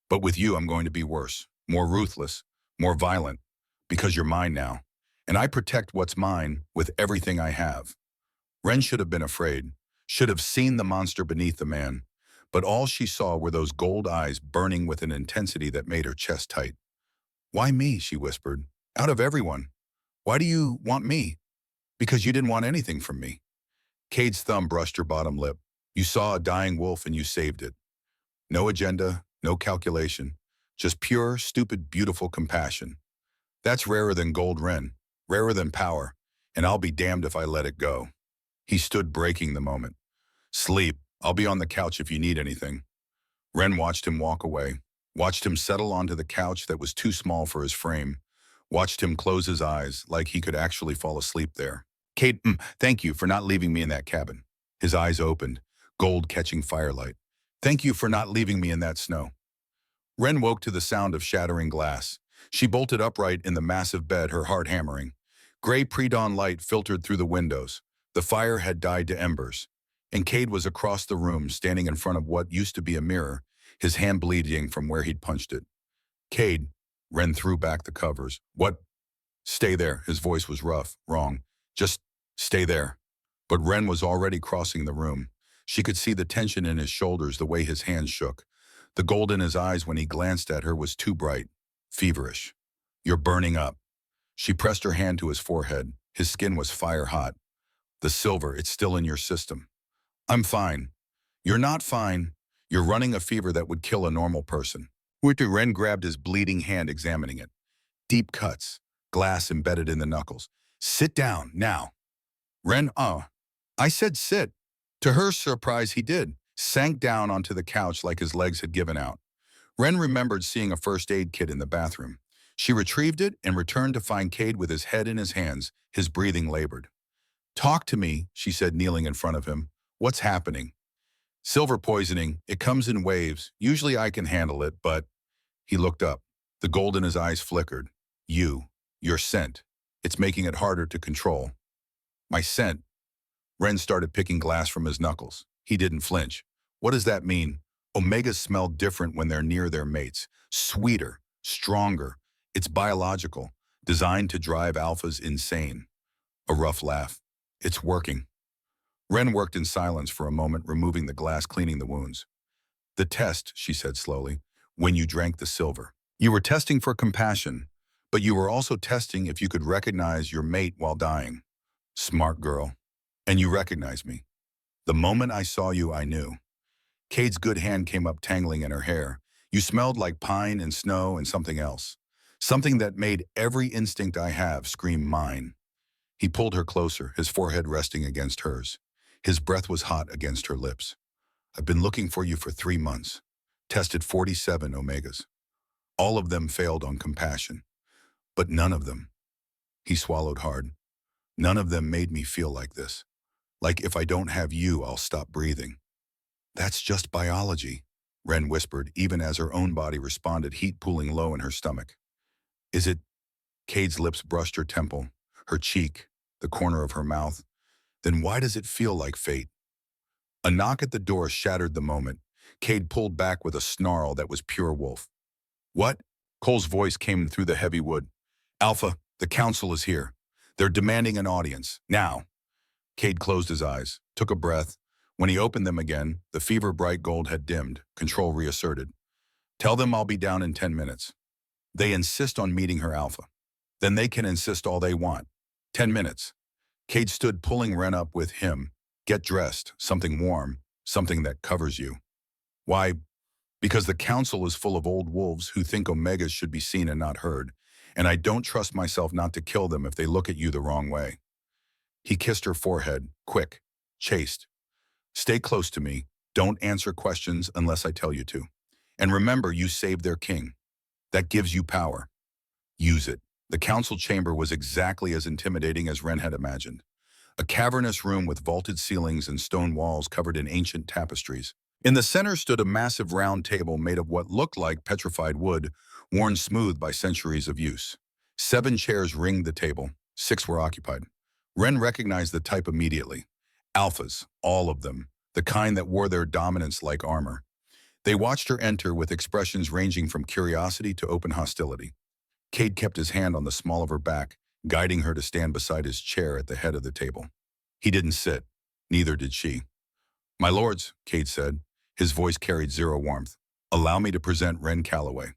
But with you, I'm going to be worse, more ruthless, more violent, because you're mine now. And I protect what's mine with everything I have. Ren should have been afraid, should have seen the monster beneath the man. But all she saw were those gold eyes burning with an intensity that made her chest tight. Why me, she whispered. Out of everyone. Why do you want me? Because you didn't want anything from me. Cade's thumb brushed her bottom lip. You saw a dying wolf and you saved it. No agenda, no calculation, just pure, stupid, beautiful compassion. That's rarer than gold, Ren, rarer than power, and I'll be damned if I let it go. He stood breaking the moment. Sleep, I'll be on the couch if you need anything. Ren watched him walk away, watched him settle onto the couch that was too small for his frame, watched him close his eyes like he could actually fall asleep there. Kate, thank you for not leaving me in that cabin. His eyes opened, gold catching firelight. Thank you for not leaving me in that snow. Ren woke to the sound of shattering glass. She bolted upright in the massive bed, her heart hammering. Gray pre-dawn light filtered through the windows. The fire had died to embers. And Cade was across the room, standing in front of what used to be a mirror, his hand bleeding from where he'd punched it. Cade, Ren threw back the covers. What? Stay there. His voice was rough, wrong. Just stay there. But Ren was already crossing the room. She could see the tension in his shoulders, the way his hands shook. The gold in his eyes when he glanced at her was too bright, feverish. You're burning up. She pressed her hand to his forehead. His skin was fire hot. The silver, it's still in your system. I'm fine. You're not fine. You're running a fever that would kill a normal person. Ren grabbed his bleeding hand, examining it. Deep cuts, glass embedded in the knuckles. Sit down, now. Ren, I said sit. To her surprise, he did, sank down onto the couch like his legs had given out. Ren remembered seeing a first aid kit in the bathroom. She retrieved it and returned to find Cade with his head in his hands, his breathing labored. Talk to me, she said, kneeling in front of him. What's happening? Silver poisoning, it comes in waves. Usually I can handle it, but... He looked up. The gold in his eyes flickered. Your scent. It's making it harder to control. My scent. Ren started picking glass from his knuckles. He didn't flinch. What does that mean? Omegas smell different when they're near their mates. Sweeter, stronger. It's biological, designed to drive alphas insane. A rough laugh. It's working. Ren worked in silence for a moment, removing the glass, cleaning the wounds. The test, she said slowly, when you drank the silver. You were testing for compassion, but you were also testing if you could recognize your mate while dying. Smart girl. And you recognized me. The moment I saw you, I knew. Cade's good hand came up, tangling in her hair. You smelled like pine and snow and something else. Something that made every instinct I have scream mine. He pulled her closer, his forehead resting against hers. His breath was hot against her lips. I've been looking for you for 3 months. Tested 47 Omegas. All of them failed on compassion. But none of them. He swallowed hard. None of them made me feel like this. Like if I don't have you, I'll stop breathing. That's just biology, Ren whispered, even as her own body responded, heat pooling low in her stomach. Is it? Cade's lips brushed her temple, her cheek, the corner of her mouth. Then why does it feel like fate? A knock at the door shattered the moment. Cade pulled back with a snarl that was pure wolf. What? Cole's voice came through the heavy wood. Alpha, the council is here. They're demanding an audience, now. Cade closed his eyes, took a breath. When he opened them again, the fever-bright gold had dimmed, control reasserted. Tell them I'll be down in 10 minutes. They insist on meeting her, Alpha. Then they can insist all they want. 10 minutes. Cade stood, pulling Ren up with him. Get dressed, something warm, something that covers you. Why? Because the council is full of old wolves who think Omegas should be seen and not heard, and I don't trust myself not to kill them if they look at you the wrong way. He kissed her forehead, quick, chaste. Stay close to me. Don't answer questions unless I tell you to. And remember, you saved their king. That gives you power. Use it. The council chamber was exactly as intimidating as Ren had imagined. A cavernous room with vaulted ceilings and stone walls covered in ancient tapestries. In the center stood a massive round table made of what looked like petrified wood, worn smooth by centuries of use. 7 chairs ringed the table. 6 were occupied. Ren recognized the type immediately. Alphas, all of them, the kind that wore their dominance like armor. They watched her enter with expressions ranging from curiosity to open hostility. Cade kept his hand on the small of her back, guiding her to stand beside his chair at the head of the table. He didn't sit. Neither did she. My lords, Cade said. His voice carried zero warmth. Allow me to present Ren Calloway.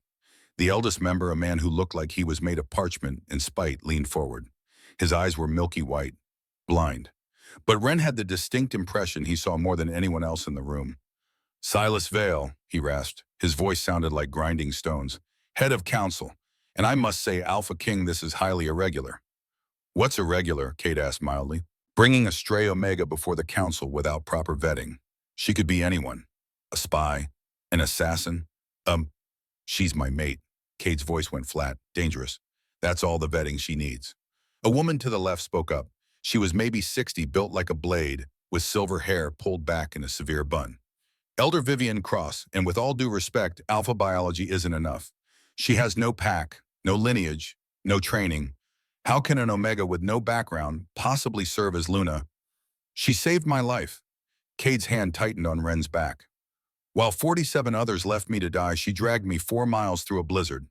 The eldest member, a man who looked like he was made of parchment and spite, leaned forward. His eyes were milky white, blind. But Wren had the distinct impression he saw more than anyone else in the room. Silas Vale, he rasped. His voice sounded like grinding stones. Head of council. And I must say, Alpha King, this is highly irregular. What's irregular? Kate asked mildly. Bringing a stray Omega before the council without proper vetting. She could be anyone. A spy. An assassin. She's my mate. Kate's voice went flat. Dangerous. That's all the vetting she needs. A woman to the left spoke up. She was maybe 60, built like a blade, with silver hair pulled back in a severe bun. Elder Vivian Cross, and with all due respect, alpha biology isn't enough. She has no pack, no lineage, no training. How can an Omega with no background possibly serve as Luna? She saved my life. Cade's hand tightened on Wren's back. While 47 others left me to die, she dragged me 4 miles through a blizzard.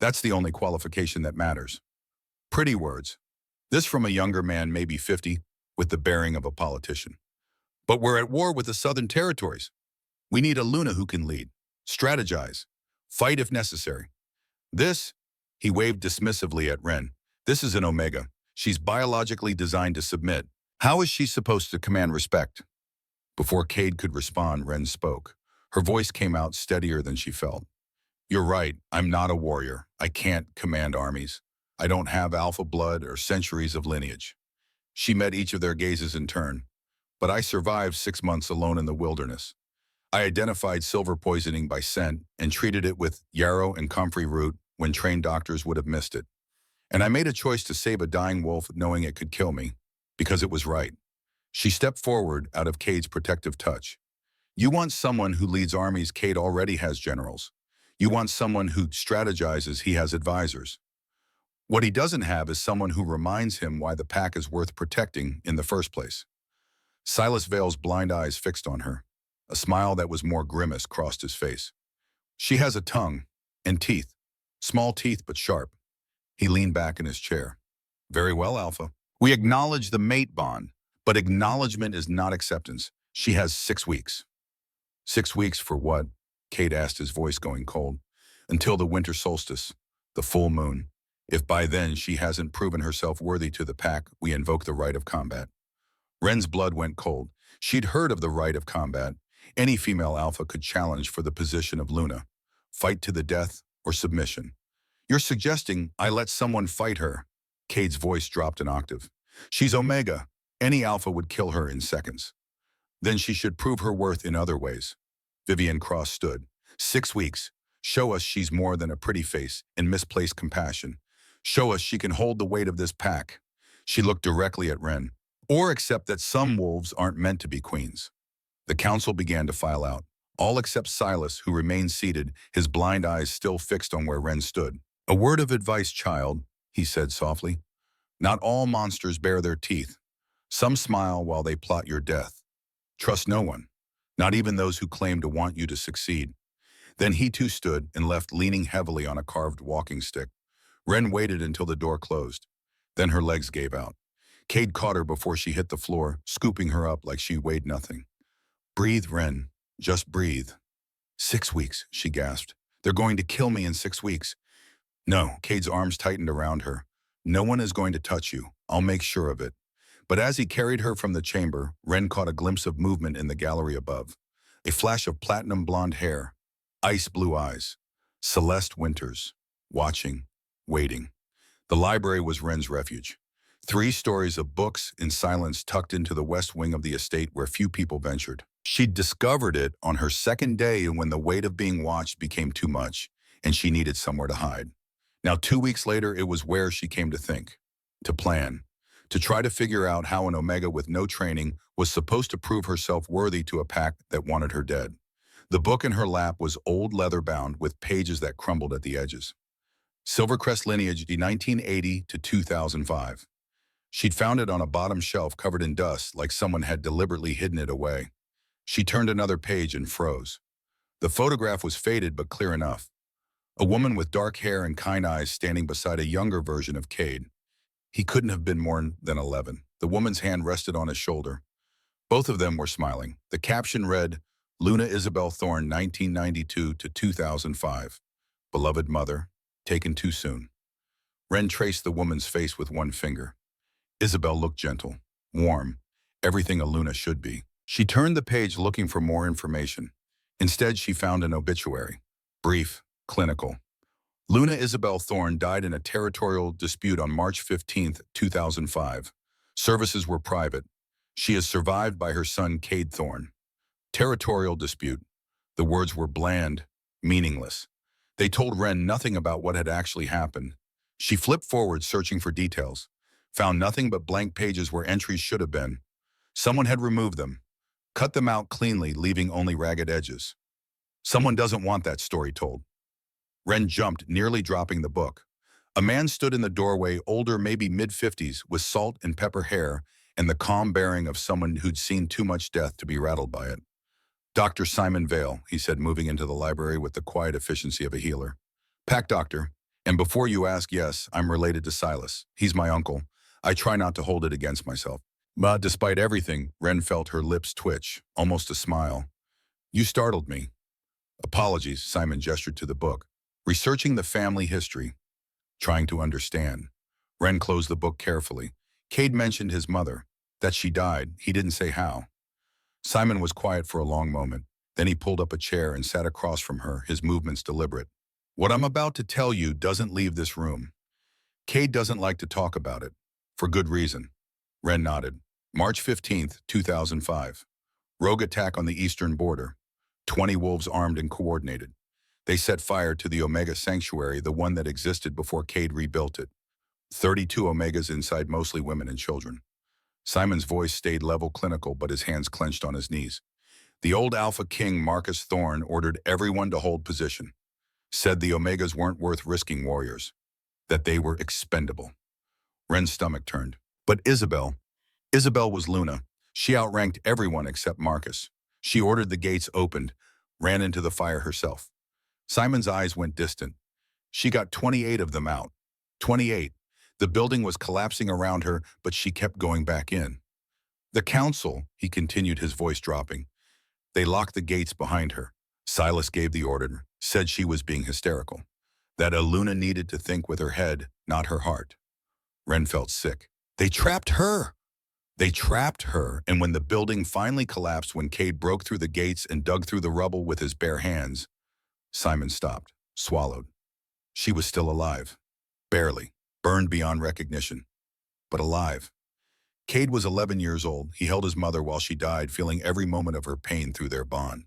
That's the only qualification that matters. Pretty words. This from a younger man, maybe 50, with the bearing of a politician. But we're at war with the Southern Territories. We need a Luna who can lead, strategize, fight if necessary. This, he waved dismissively at Wren, this is an Omega. She's biologically designed to submit. How is she supposed to command respect? Before Cade could respond, Wren spoke. Her voice came out steadier than she felt. You're right, I'm not a warrior. I can't command armies. I don't have alpha blood or centuries of lineage. She met each of their gazes in turn. But I survived 6 months alone in the wilderness. I identified silver poisoning by scent and treated it with yarrow and comfrey root when trained doctors would have missed it. And I made a choice to save a dying wolf knowing it could kill me, because it was right. She stepped forward out of Cade's protective touch. You want someone who leads armies. Cade already has generals. You want someone who strategizes. He has advisors. What he doesn't have is someone who reminds him why the pack is worth protecting in the first place. Silas Vale's blind eyes fixed on her. A smile that was more grimace crossed his face. She has a tongue and teeth, small teeth but sharp. He leaned back in his chair. Very well, Alpha. We acknowledge the mate bond, but acknowledgement is not acceptance. She has 6 weeks. 6 weeks for what? Cade asked, his voice going cold. Until the winter solstice, the full moon. If by then she hasn't proven herself worthy to the pack, we invoke the right of combat. Wren's blood went cold. She'd heard of the right of combat. Any female alpha could challenge for the position of Luna. Fight to the death or submission. You're suggesting I let someone fight her. Cade's voice dropped an octave. She's Omega. Any alpha would kill her in seconds. Then she should prove her worth in other ways. Vivian Cross stood. 6 weeks. Show us she's more than a pretty face and misplaced compassion. Show us she can hold the weight of this pack. She looked directly at Wren. Or accept that some wolves aren't meant to be queens. The council began to file out, all except Silas, who remained seated, his blind eyes still fixed on where Wren stood. A word of advice, child, he said softly. Not all monsters bare their teeth. Some smile while they plot your death. Trust no one, not even those who claim to want you to succeed. Then he too stood and left, leaning heavily on a carved walking stick. Wren waited until the door closed. Then her legs gave out. Cade caught her before she hit the floor, scooping her up like she weighed nothing. Breathe, Wren. Just breathe. 6 weeks, she gasped. They're going to kill me in 6 weeks. No, Cade's arms tightened around her. No one is going to touch you. I'll make sure of it. But as he carried her from the chamber, Wren caught a glimpse of movement in the gallery above. A flash of platinum blonde hair, ice blue eyes. Celeste Winters, watching, waiting. The library was Wren's refuge. 3 stories of books in silence tucked into the west wing of the estate where few people ventured. She'd discovered it on her second day when the weight of being watched became too much, and she needed somewhere to hide. Now 2 weeks later, it was where she came to think, to plan, to try to figure out how an Omega with no training was supposed to prove herself worthy to a pack that wanted her dead. The book in her lap was old leather-bound with pages that crumbled at the edges. Silvercrest Lineage, 1980 to 2005. She'd found it on a bottom shelf covered in dust, like someone had deliberately hidden it away. She turned another page and froze. The photograph was faded but clear enough. A woman with dark hair and kind eyes standing beside a younger version of Cade. He couldn't have been more than 11. The woman's hand rested on his shoulder. Both of them were smiling. The caption read, Luna Isabel Thorne, 1992 to 2005. Beloved mother, taken too soon. Wren traced the woman's face with one finger. Isabel looked gentle, warm, Everything a Luna should be. She turned the page looking for more information. Instead, she found an obituary. Brief, clinical. Luna Isabel Thorne died in a territorial dispute on March 15, 2005. Services were private. She is survived by her son, Cade Thorne. Territorial dispute. The words were bland, meaningless. They told Wren nothing about what had actually happened. She flipped forward, searching for details. Found nothing but blank pages where entries should have been. Someone had removed them, cut them out cleanly, leaving only ragged edges. Someone doesn't want that story told. Wren jumped, nearly dropping the book. A man stood in the doorway, older, maybe mid-50s, with salt and pepper hair and the calm bearing of someone who'd seen too much death to be rattled by it. Dr. Simon Vale, he said, moving into the library with the quiet efficiency of a healer. Pack doctor. And before you ask, yes, I'm related to Silas. He's my uncle. I try not to hold it against myself. But despite everything, Wren felt her lips twitch, almost a smile. You startled me. Apologies, Simon gestured to the book. Researching the family history. Trying to understand. Wren closed the book carefully. Cade mentioned his mother. That she died. He didn't say how. Simon was quiet for a long moment. Then he pulled up a chair and sat across from her, his movements deliberate. What I'm about to tell you doesn't leave this room. Cade doesn't like to talk about it. For good reason. Wren nodded. March 15th, 2005. Rogue attack on the eastern border. 20 wolves armed and coordinated. They set fire to the Omega Sanctuary, the one that existed before Cade rebuilt it. 32 Omegas inside, mostly women and children. Simon's voice stayed level, clinical, but his hands clenched on his knees. The old Alpha King, Marcus Thorne, ordered everyone to hold position. Said the Omegas weren't worth risking warriors. That they were expendable. Wren's stomach turned. But Isabel was Luna. She outranked everyone except Marcus. She ordered the gates opened, ran into the fire herself. Simon's eyes went distant. She got 28 of them out. 28. The building was collapsing around her, but she kept going back in. The council, he continued, his voice dropping. They locked the gates behind her. Silas gave the order, said she was being hysterical. That Luna needed to think with her head, not her heart. Wren felt sick. They trapped her. They trapped her, and when the building finally collapsed, when Cade broke through the gates and dug through the rubble with his bare hands, Simon stopped, swallowed. She was still alive. Barely. Burned beyond recognition. But alive. Cade was 11 years old. He held his mother while she died, feeling every moment of her pain through their bond.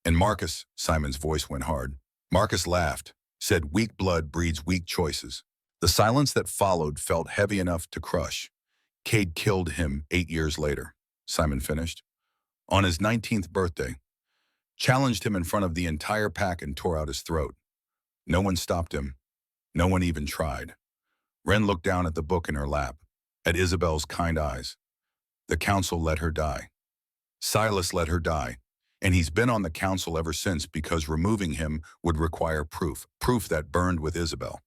And Marcus, Simon's voice went hard. Marcus laughed, said weak blood breeds weak choices. The silence that followed felt heavy enough to crush. Cade killed him 8 years later, Simon finished. On his 19th birthday. Challenged him in front of the entire pack and tore out his throat. No one stopped him. No one even tried. Wren looked down at the book in her lap, at Isabel's kind eyes. The council let her die. Silas let her die, and he's been on the council ever since because removing him would require proof that burned with Isabel.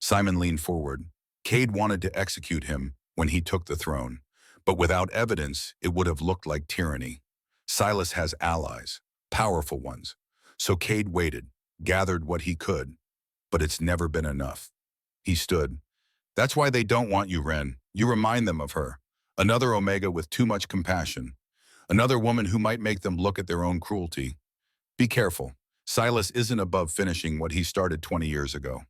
Simon leaned forward. Cade wanted to execute him when he took the throne, but without evidence, it would have looked like tyranny. Silas has allies, powerful ones. So Cade waited, gathered what he could, but it's never been enough. He stood. That's why they don't want you, Wren. You remind them of her. Another Omega with too much compassion. Another woman who might make them look at their own cruelty. Be careful. Silas isn't above finishing what he started 20 years ago.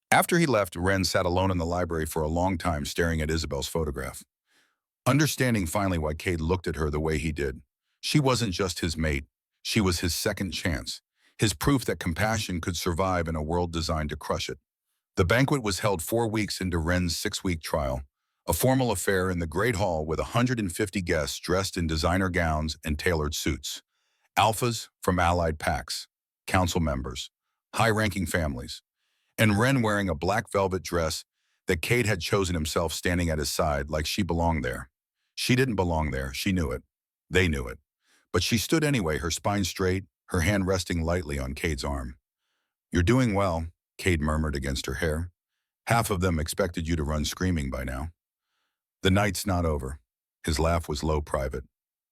After he left, Wren sat alone in the library for a long time staring at Isabel's photograph. Understanding finally why Cade looked at her the way he did. She wasn't just his mate. She was his second chance. His proof that compassion could survive in a world designed to crush it. The banquet was held 4 weeks into Wren's 6-week trial. A formal affair in the Great Hall with 150 guests dressed in designer gowns and tailored suits. Alphas from allied packs, council members, high-ranking families, and Wren wearing a black velvet dress that Cade had chosen himself, standing at his side like she belonged there. She didn't belong there, she knew it. They knew it. But she stood anyway, her spine straight, her hand resting lightly on Cade's arm. You're doing well, Cade murmured against her hair. Half of them expected you to run screaming by now. The night's not over. His laugh was low, private.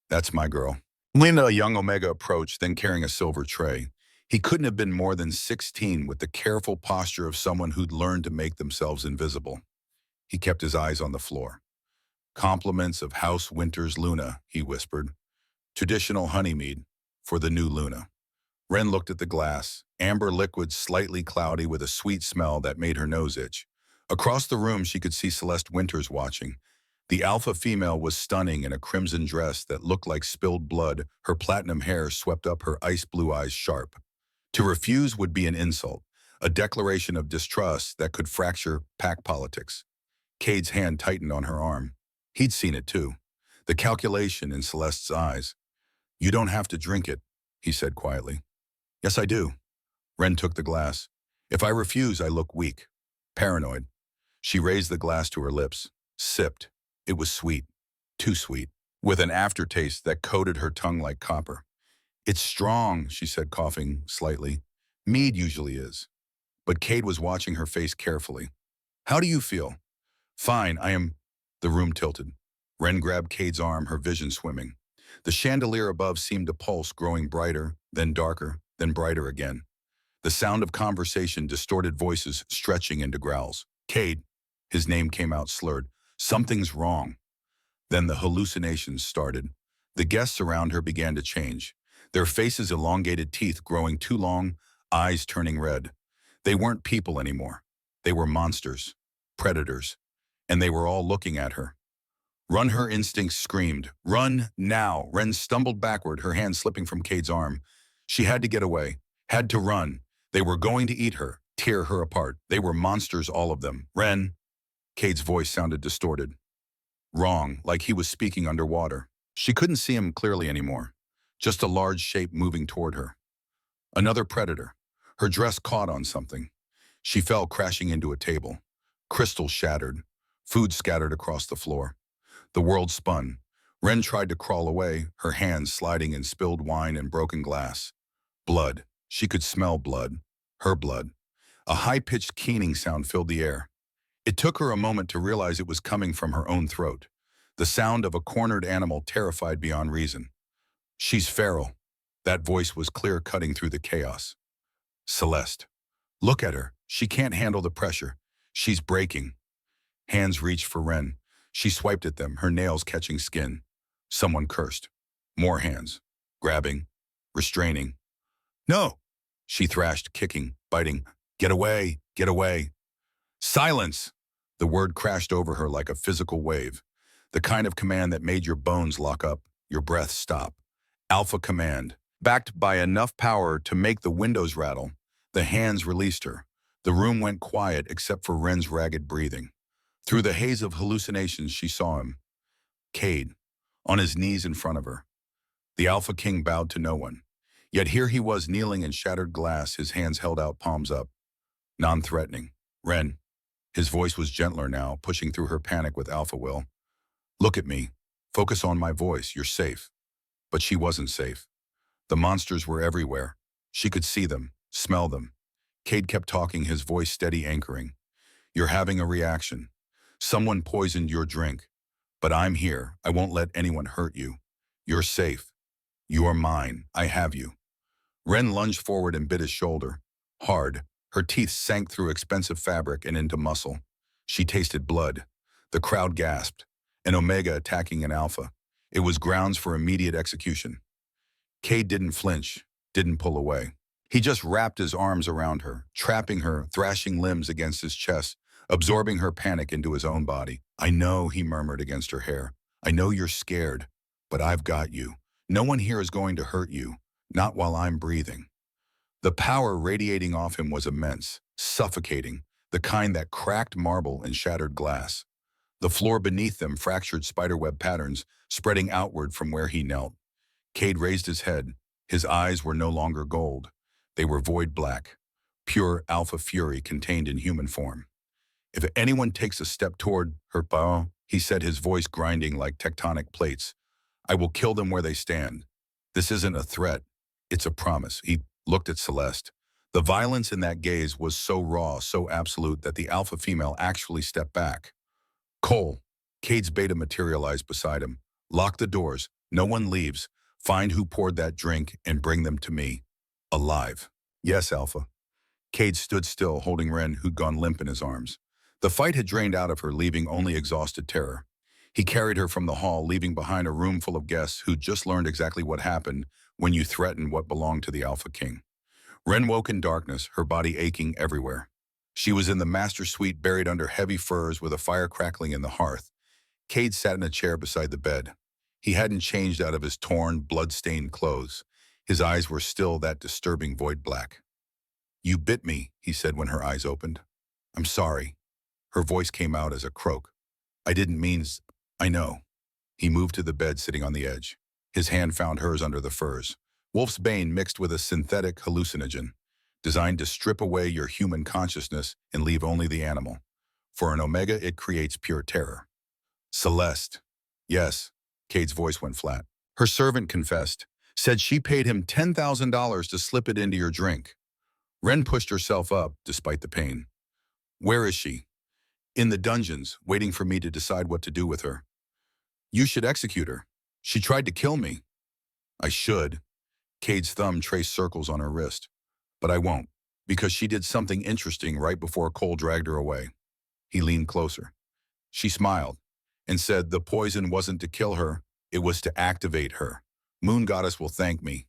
That's my girl. Lena, a young Omega, approached, then carrying a silver tray. He couldn't have been more than 16 with the careful posture of someone who'd learned to make themselves invisible. He kept his eyes on the floor. Compliments of House Winter's Luna, he whispered. Traditional honey mead for the new Luna. Ren looked at the glass, amber liquid slightly cloudy with a sweet smell that made her nose itch. Across the room, she could see Celeste Winters watching. The alpha female was stunning in a crimson dress that looked like spilled blood, her platinum hair swept up her ice blue eyes sharp. To refuse would be an insult, a declaration of distrust that could fracture pack politics. Cade's hand tightened on her arm. He'd seen it too. The calculation in Celeste's eyes. You don't have to drink it, he said quietly. Yes, I do. Ren took the glass. If I refuse, I look weak. Paranoid. She raised the glass to her lips, sipped. It was sweet, too sweet, with an aftertaste that coated her tongue like copper. It's strong, she said, coughing slightly. Mead usually is. But Cade was watching her face carefully. How do you feel? Fine, I am... The room tilted. Ren grabbed Cade's arm, her vision swimming. The chandelier above seemed to pulse, growing brighter, then darker, then brighter again. The sound of conversation distorted voices stretching into growls. Cade, his name came out slurred. Something's wrong. Then the hallucinations started. The guests around her began to change. Their faces elongated, teeth growing too long, eyes turning red. They weren't people anymore. They were monsters, predators, and they were all looking at her. Run, her instincts screamed. Run now. Ren stumbled backward, her hand slipping from Cade's arm. She had to get away, had to run. They were going to eat her, tear her apart. They were monsters, all of them. Ren. Cade's voice sounded distorted. Wrong, like he was speaking underwater. She couldn't see him clearly anymore. Just a large shape moving toward her. Another predator. Her dress caught on something. She fell crashing into a table. Crystals shattered. Food scattered across the floor. The world spun. Ren tried to crawl away, her hands sliding in spilled wine and broken glass. Blood. She could smell blood. Her blood. A high-pitched keening sound filled the air. It took her a moment to realize it was coming from her own throat. The sound of a cornered animal terrified beyond reason. She's feral. That voice was clear, cutting through the chaos. Celeste. Look at her. She can't handle the pressure. She's breaking. Hands reached for Ren. She swiped at them, her nails catching skin. Someone cursed. More hands. Grabbing. Restraining. No! She thrashed, kicking, biting. Get away! Get away! Silence! The word crashed over her like a physical wave. The kind of command that made your bones lock up, your breath stop. Alpha command. Backed by enough power to make the windows rattle, the hands released her. The room went quiet except for Ren's ragged breathing. Through the haze of hallucinations, she saw him. Cade, on his knees in front of her. The Alpha King bowed to no one. Yet here he was, kneeling in shattered glass, his hands held out, palms up. Non-threatening. Ren. His voice was gentler now, pushing through her panic with alpha will. Look at me. Focus on my voice. You're safe. But she wasn't safe. The monsters were everywhere. She could see them, smell them. Cade kept talking, his voice steady, anchoring. You're having a reaction. Someone poisoned your drink. But I'm here. I won't let anyone hurt you. You're safe. You're mine. I have you. Ren lunged forward and bit his shoulder. Hard. Her teeth sank through expensive fabric and into muscle. She tasted blood. The crowd gasped. An Omega attacking an Alpha. It was grounds for immediate execution. Cade didn't flinch, didn't pull away. He just wrapped his arms around her, trapping her, thrashing limbs against his chest, absorbing her panic into his own body. I know, he murmured against her hair. I know you're scared, but I've got you. No one here is going to hurt you, not while I'm breathing. The power radiating off him was immense, suffocating, the kind that cracked marble and shattered glass. The floor beneath them fractured spiderweb patterns, spreading outward from where he knelt. Cade raised his head. His eyes were no longer gold. They were void black, pure alpha fury contained in human form. If anyone takes a step toward her, he said, his voice grinding like tectonic plates, I will kill them where they stand. This isn't a threat. It's a promise. He looked at Celeste. The violence in that gaze was so raw, so absolute that the alpha female actually stepped back. Cole. Cade's beta materialized beside him. Lock the doors. No one leaves. Find who poured that drink and bring them to me. Alive. Yes, Alpha. Cade stood still, holding Ren, who'd gone limp in his arms. The fight had drained out of her, leaving only exhausted terror. He carried her from the hall, leaving behind a room full of guests who'd just learned exactly what happened when you threatened what belonged to the Alpha King. Ren woke in darkness, her body aching everywhere. She was in the master suite, buried under heavy furs with a fire crackling in the hearth. Cade sat in a chair beside the bed. He hadn't changed out of his torn, blood-stained clothes. His eyes were still that disturbing void black. "You bit me," he said when her eyes opened. "I'm sorry." Her voice came out as a croak. "I didn't mean I know." He moved to the bed, sitting on the edge. His hand found hers under the furs. Wolf's Bane mixed with a synthetic hallucinogen, designed to strip away your human consciousness and leave only the animal. For an Omega, it creates pure terror. "Celeste." "Yes." Cade's voice went flat. "Her servant confessed, said she paid him $10,000 to slip it into your drink." Ren pushed herself up, despite the pain. "Where is she?" "In the dungeons, waiting for me to decide what to do with her." "You should execute her. She tried to kill me." "I should." Cade's thumb traced circles on her wrist. "But I won't, because she did something interesting right before Cole dragged her away." He leaned closer. She smiled and said the poison wasn't to kill her, it was to activate her. "Moon Goddess will thank me."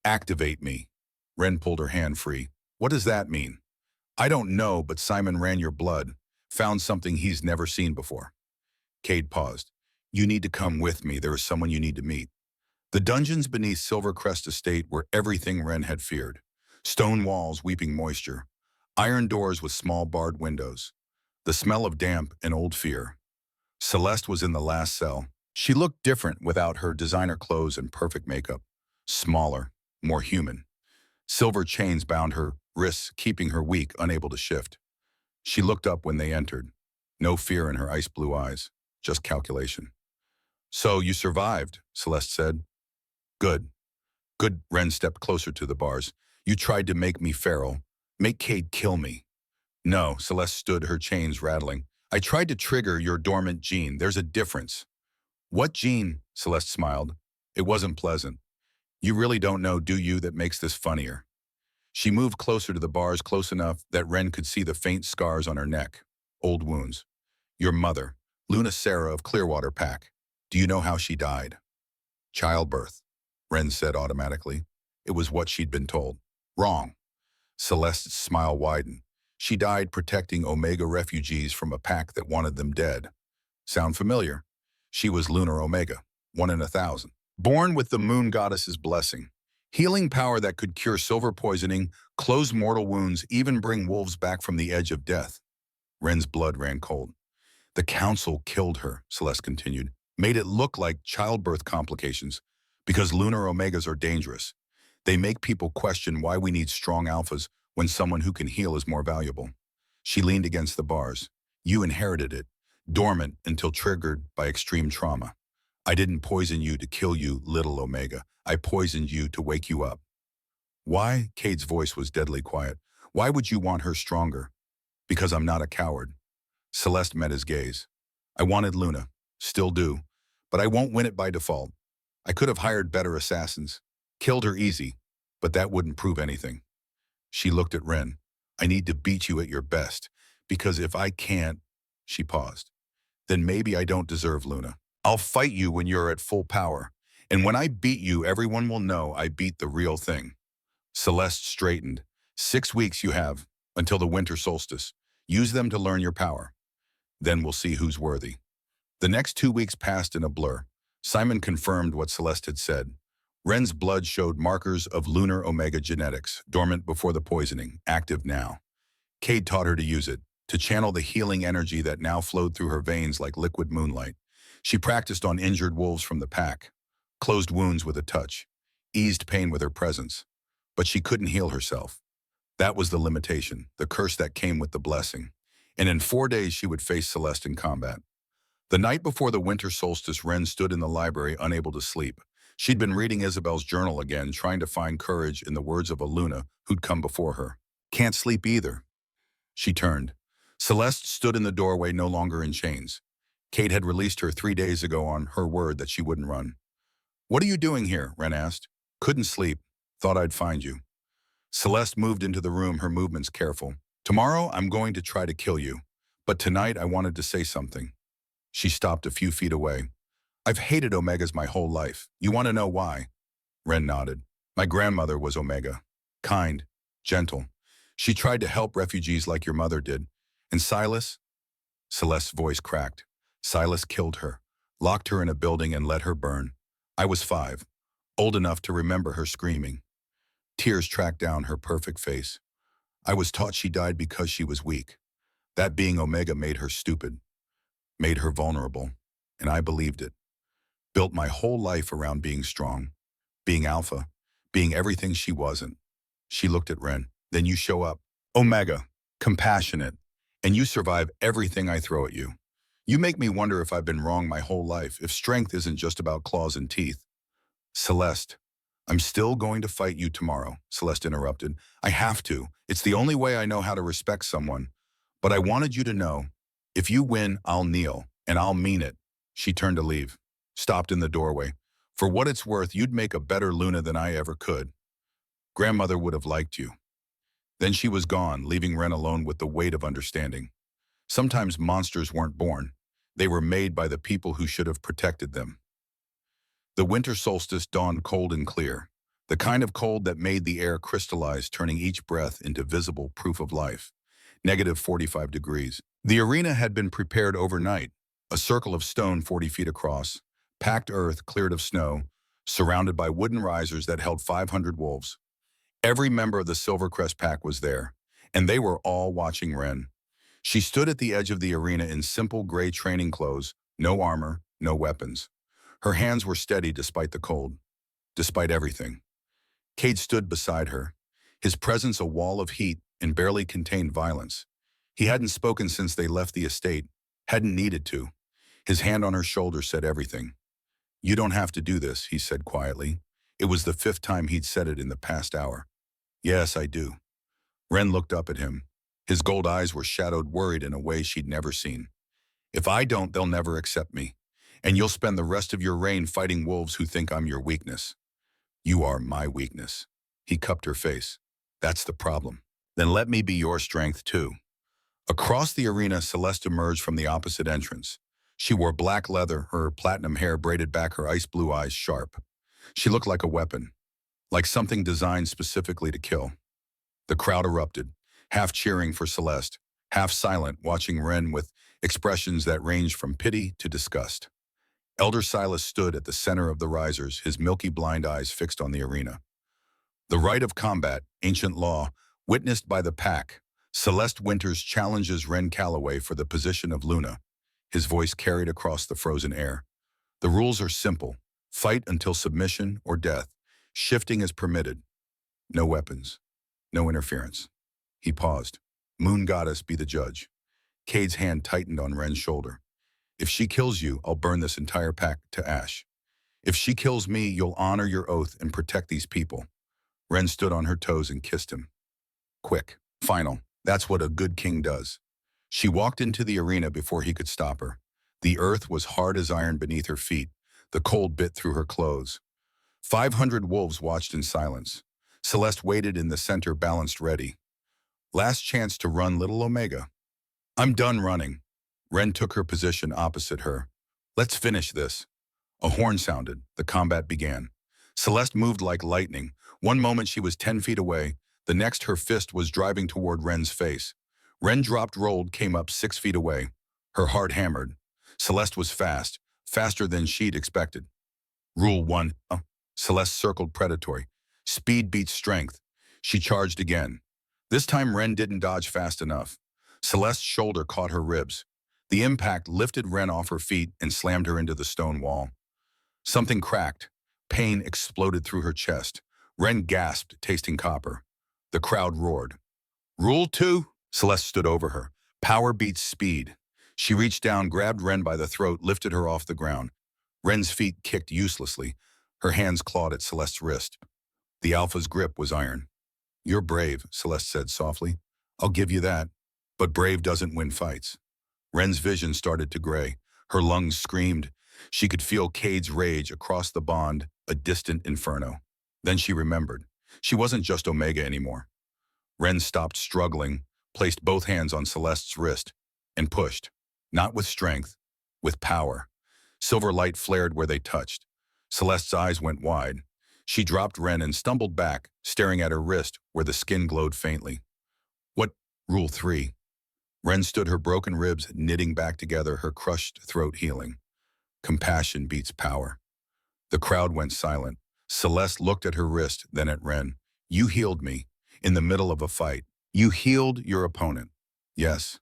"Activate me." Ren pulled her hand free. "What does that mean?" "I don't know, but Simon ran your blood, found something he's never seen before." Cade paused. "You need to come with me. There is someone you need to meet." The dungeons beneath Silvercrest Estate were everything Ren had feared. Stone walls weeping moisture. Iron doors with small barred windows. The smell of damp and old fear. Celeste was in the last cell. She looked different without her designer clothes and perfect makeup. Smaller, more human. Silver chains bound her wrists, keeping her weak, unable to shift. She looked up when they entered. No fear in her ice blue eyes, just calculation. "So you survived," Celeste said. "Good. Good." Ren stepped closer to the bars. "You tried to make me feral. Make Cade kill me." "No," Celeste stood, her chains rattling. "I tried to trigger your dormant gene. There's a difference." "What gene?" Celeste smiled. It wasn't pleasant. "You really don't know, do you, that makes this funnier?" She moved closer to the bars, close enough that Ren could see the faint scars on her neck. Old wounds. "Your mother, Luna Sarah of Clearwater Pack. Do you know how she died?" "Childbirth," Ren said automatically. It was what she'd been told. "Wrong." Celeste's smile widened. "She died protecting Omega refugees from a pack that wanted them dead." "Sound familiar?" "She was Lunar Omega, 1 in 1,000. Born with the Moon Goddess's blessing. Healing power that could cure silver poisoning, close mortal wounds, even bring wolves back from the edge of death." Ren's blood ran cold. "The Council killed her," Celeste continued. "Made it look like childbirth complications, because Lunar Omegas are dangerous. They make people question why we need strong alphas when someone who can heal is more valuable." She leaned against the bars. "You inherited it, dormant until triggered by extreme trauma. I didn't poison you to kill you, little Omega. I poisoned you to wake you up." "Why?" Cade's voice was deadly quiet. "Why would you want her stronger?" "Because I'm not a coward." Celeste met his gaze. "I wanted Luna. Still do. But I won't win it by default. I could have hired better assassins. Killed her easy. But that wouldn't prove anything." She looked at Ren. "I need to beat you at your best. Because if I can't," she paused, "then maybe I don't deserve Luna. I'll fight you when you're at full power. And when I beat you, everyone will know I beat the real thing." Celeste straightened. 6 weeks you have, until the winter solstice. Use them to learn your power. Then we'll see who's worthy. The next 2 weeks passed in a blur. Simon confirmed what Celeste had said. Ren's blood showed markers of Lunar Omega genetics, dormant before the poisoning, active now. Cade taught her to use it, to channel the healing energy that now flowed through her veins like liquid moonlight. She practiced on injured wolves from the pack, closed wounds with a touch, eased pain with her presence. But she couldn't heal herself. That was the limitation, the curse that came with the blessing. And in 4 days she would face Celeste in combat. The night before the winter solstice, Ren stood in the library, unable to sleep. She'd been reading Isabel's journal again, trying to find courage in the words of a Luna who'd come before her. "Can't sleep either." She turned. Celeste stood in the doorway, no longer in chains. Cade had released her 3 days ago on her word that she wouldn't run. "What are you doing here?" Ren asked. "Couldn't sleep. Thought I'd find you." Celeste moved into the room, her movements careful. "Tomorrow I'm going to try to kill you. But tonight I wanted to say something." She stopped a few feet away. I've hated Omegas my whole life. You want to know why? Ren nodded. My grandmother was Omega. Kind, gentle. She tried to help refugees like your mother did. And Silas? Celeste's voice cracked. Silas killed her, locked her in a building and let her burn. I was 5, old enough to remember her screaming. Tears tracked down her perfect face. I was taught she died because she was weak. That being Omega made her stupid, made her vulnerable, and I believed it. Built my whole life around being strong, being alpha, being everything she wasn't. She looked at Ren. Then you show up. Omega, compassionate, and you survive everything I throw at you. You make me wonder if I've been wrong my whole life, if strength isn't just about claws and teeth. Celeste, I'm still going to fight you tomorrow, Celeste interrupted. I have to. It's the only way I know how to respect someone. But I wanted you to know, if you win, I'll kneel, and I'll mean it. She turned to leave, stopped in the doorway. For what it's worth, you'd make a better Luna than I ever could. Grandmother would have liked you. Then she was gone, leaving Ren alone with the weight of understanding. Sometimes monsters weren't born. They were made by the people who should have protected them. The winter solstice dawned cold and clear, the kind of cold that made the air crystallize, turning each breath into visible proof of life. -45 degrees. The arena had been prepared overnight, a circle of stone 40 feet across, packed earth cleared of snow, surrounded by wooden risers that held 500 wolves. Every member of the Silvercrest pack was there, and they were all watching Ren. She stood at the edge of the arena in simple gray training clothes, no armor, no weapons. Her hands were steady despite the cold, despite everything. Cade stood beside her, his presence a wall of heat and barely contained violence. He hadn't spoken since they left the estate, hadn't needed to. His hand on her shoulder said everything. You don't have to do this, he said quietly. It was the 5th time he'd said it in the past hour. Yes, I do. Ren looked up at him. His gold eyes were shadowed, worried in a way she'd never seen. If I don't, they'll never accept me. And you'll spend the rest of your reign fighting wolves who think I'm your weakness. You are my weakness. He cupped her face. That's the problem. Then let me be your strength too. Across the arena, Celeste emerged from the opposite entrance. She wore black leather, her platinum hair braided back, her ice blue eyes sharp. She looked like a weapon, like something designed specifically to kill. The crowd erupted, half cheering for Celeste, half silent, watching Ren with expressions that ranged from pity to disgust. Elder Silas stood at the center of the risers, his milky blind eyes fixed on the arena. The rite of combat, ancient law, witnessed by the pack. Celeste Winters challenges Ren Calloway for the position of Luna. His voice carried across the frozen air. The rules are simple. Fight until submission or death. Shifting is permitted. No weapons. No interference. He paused. Moon Goddess be the judge. Cade's hand tightened on Ren's shoulder. If she kills you, I'll burn this entire pack to ash. If she kills me, you'll honor your oath and protect these people. Ren stood on her toes and kissed him. Quick. Final. That's what a good king does. She walked into the arena before he could stop her. The earth was hard as iron beneath her feet. The cold bit through her clothes. 500 wolves watched in silence. Celeste waited in the center, balanced, ready. Last chance to run, little Omega. I'm done running. Ren took her position opposite her. Let's finish this. A horn sounded. The combat began. Celeste moved like lightning. One moment she was 10 feet away. The next her fist was driving toward Ren's face. Ren dropped, rolled, came up 6 feet away. Her heart hammered. Celeste was fast, faster than she'd expected. Rule 1. Celeste circled predatory. Speed beats strength. She charged again. This time Ren didn't dodge fast enough. Celeste's shoulder caught her ribs. The impact lifted Ren off her feet and slammed her into the stone wall. Something cracked. Pain exploded through her chest. Ren gasped, tasting copper. The crowd roared. Rule 2? Celeste stood over her. Power beats speed. She reached down, grabbed Ren by the throat, lifted her off the ground. Ren's feet kicked uselessly. Her hands clawed at Celeste's wrist. The Alpha's grip was iron. You're brave, Celeste said softly. I'll give you that. But brave doesn't win fights. Ren's vision started to gray. Her lungs screamed. She could feel Cade's rage across the bond, a distant inferno. Then she remembered. She wasn't just Omega anymore. Ren stopped struggling, placed both hands on Celeste's wrist, and pushed. Not with strength, with power. Silver light flared where they touched. Celeste's eyes went wide. She dropped Ren and stumbled back, staring at her wrist where the skin glowed faintly. What? Rule 3. Ren stood, her broken ribs knitting back together, her crushed throat healing. Compassion beats power. The crowd went silent. Celeste looked at her wrist, then at Ren. You healed me. In the middle of a fight. You healed your opponent. Yes.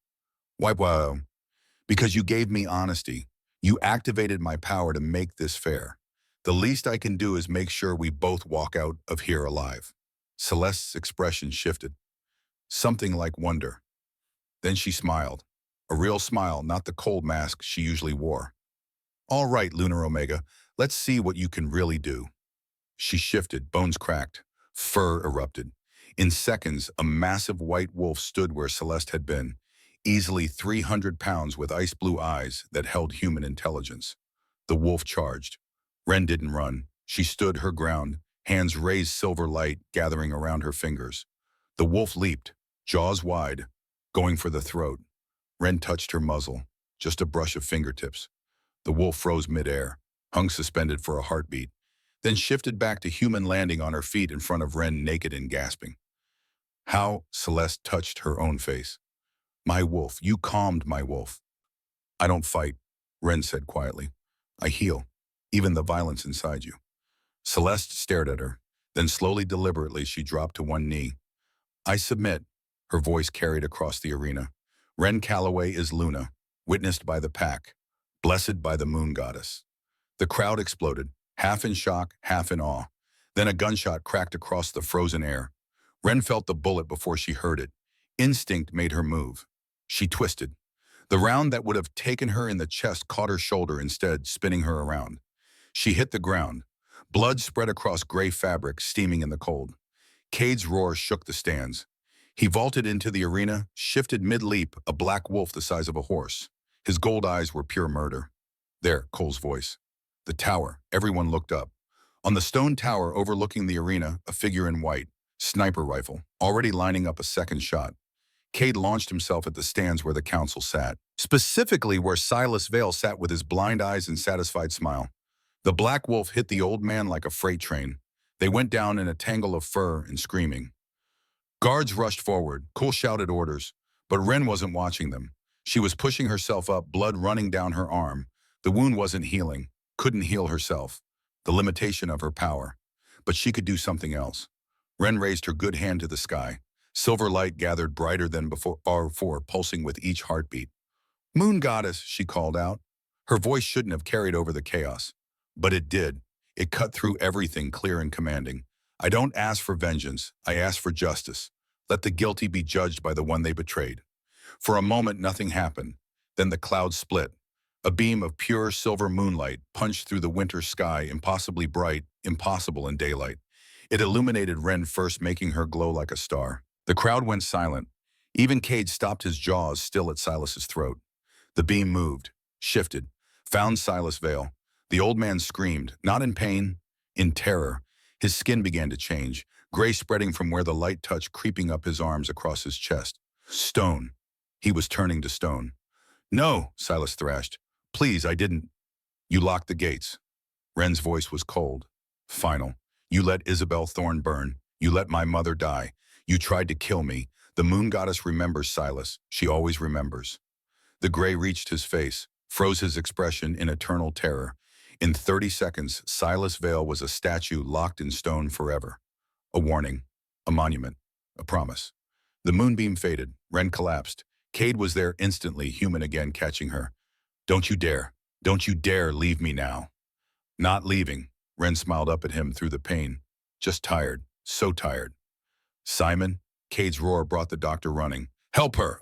Why? Wow. Because you gave me honesty. You activated my power to make this fair. The least I can do is make sure we both walk out of here alive. Celeste's expression shifted. Something like wonder. Then she smiled. A real smile, not the cold mask she usually wore. All right, Lunar Omega, let's see what you can really do. She shifted, bones cracked, fur erupted. In seconds, a massive white wolf stood where Celeste had been, easily 300 pounds with ice blue eyes that held human intelligence. The wolf charged. Ren didn't run. She stood her ground, hands raised, silver light gathering around her fingers. The wolf leaped, jaws wide, going for the throat. Ren touched her muzzle, just a brush of fingertips. The wolf froze midair, hung suspended for a heartbeat, then shifted back to human, landing on her feet in front of Ren, naked and gasping. How? Celeste touched her own face. My wolf, you calmed my wolf. I don't fight, Ren said quietly. I heal, even the violence inside you. Celeste stared at her, then slowly, deliberately, she dropped to one knee. I submit, her voice carried across the arena. Ren Calloway is Luna, witnessed by the pack, blessed by the moon goddess. The crowd exploded, half in shock, half in awe. Then a gunshot cracked across the frozen air. Ren felt the bullet before she heard it. Instinct made her move. She twisted. The round that would have taken her in the chest caught her shoulder, instead spinning her around. She hit the ground. Blood spread across gray fabric, steaming in the cold. Cade's roar shook the stands. He vaulted into the arena, shifted mid-leap, a black wolf the size of a horse. His gold eyes were pure murder. There, Cole's voice. The tower. Everyone looked up. On the stone tower overlooking the arena, a figure in white, sniper rifle, already lining up a second shot. Cade launched himself at the stands where the council sat, specifically where Silas Vale sat with his blind eyes and satisfied smile. The black wolf hit the old man like a freight train. They went down in a tangle of fur and screaming. Guards rushed forward. Cole shouted orders, but Ren wasn't watching them. She was pushing herself up, blood running down her arm. The wound wasn't healing, couldn't heal herself, the limitation of her power. But she could do something else. Ren raised her good hand to the sky. Silver light gathered brighter than before, pulsing with each heartbeat. Moon goddess, she called out. Her voice shouldn't have carried over the chaos, but it did. It cut through everything, clear and commanding. I don't ask for vengeance, I ask for justice. Let the guilty be judged by the one they betrayed. For a moment, nothing happened. Then the clouds split. A beam of pure silver moonlight punched through the winter sky, impossibly bright, impossible in daylight. It illuminated Ren first, making her glow like a star. The crowd went silent. Even Cade stopped, his jaws still at Silas's throat. The beam moved, shifted, found Silas Vale. The old man screamed, not in pain, in terror. His skin began to change, gray spreading from where the light touched, creeping up his arms across his chest. Stone. He was turning to stone. No, Silas thrashed. Please, I didn't. You locked the gates. Ren's voice was cold, final. You let Isabel Thorne burn. You let my mother die. You tried to kill me. The moon goddess remembers, Silas. She always remembers. The gray reached his face, froze his expression in eternal terror. In 30 seconds, Silas Vale was a statue locked in stone forever. A warning, a monument, a promise. The moonbeam faded. Ren collapsed. Cade was there instantly, human again, catching her. Don't you dare leave me now. Not leaving. Ren smiled up at him through the pain. Just tired, so tired. Simon, Cade's roar brought the doctor running. Help her!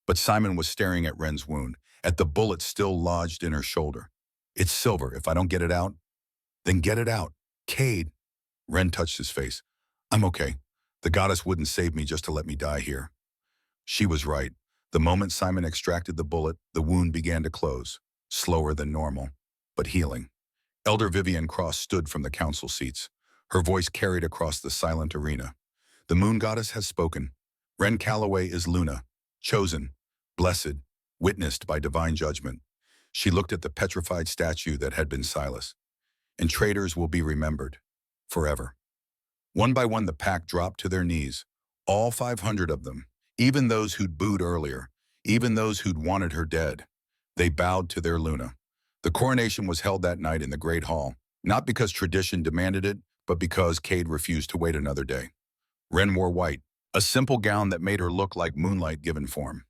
But Simon was staring at Ren's wound, at the bullet still lodged in her shoulder. It's silver. If I don't get it out, then get it out. Cade. Ren touched his face. I'm okay. The goddess wouldn't save me just to let me die here. She was right. The moment Simon extracted the bullet, the wound began to close, slower than normal, but healing. Elder Vivian Cross stood from the council seats. Her voice carried across the silent arena. The moon goddess has spoken. Ren Calloway is Luna, chosen, blessed, witnessed by divine judgment. She looked at the petrified statue that had been Silas. And traitors will be remembered. Forever. One by one the pack dropped to their knees. All 500 of them. Even those who'd booed earlier. Even those who'd wanted her dead. They bowed to their Luna. The coronation was held that night in the Great Hall. Not because tradition demanded it, but because Cade refused to wait another day. Wren wore white. A simple gown that made her look like moonlight given form.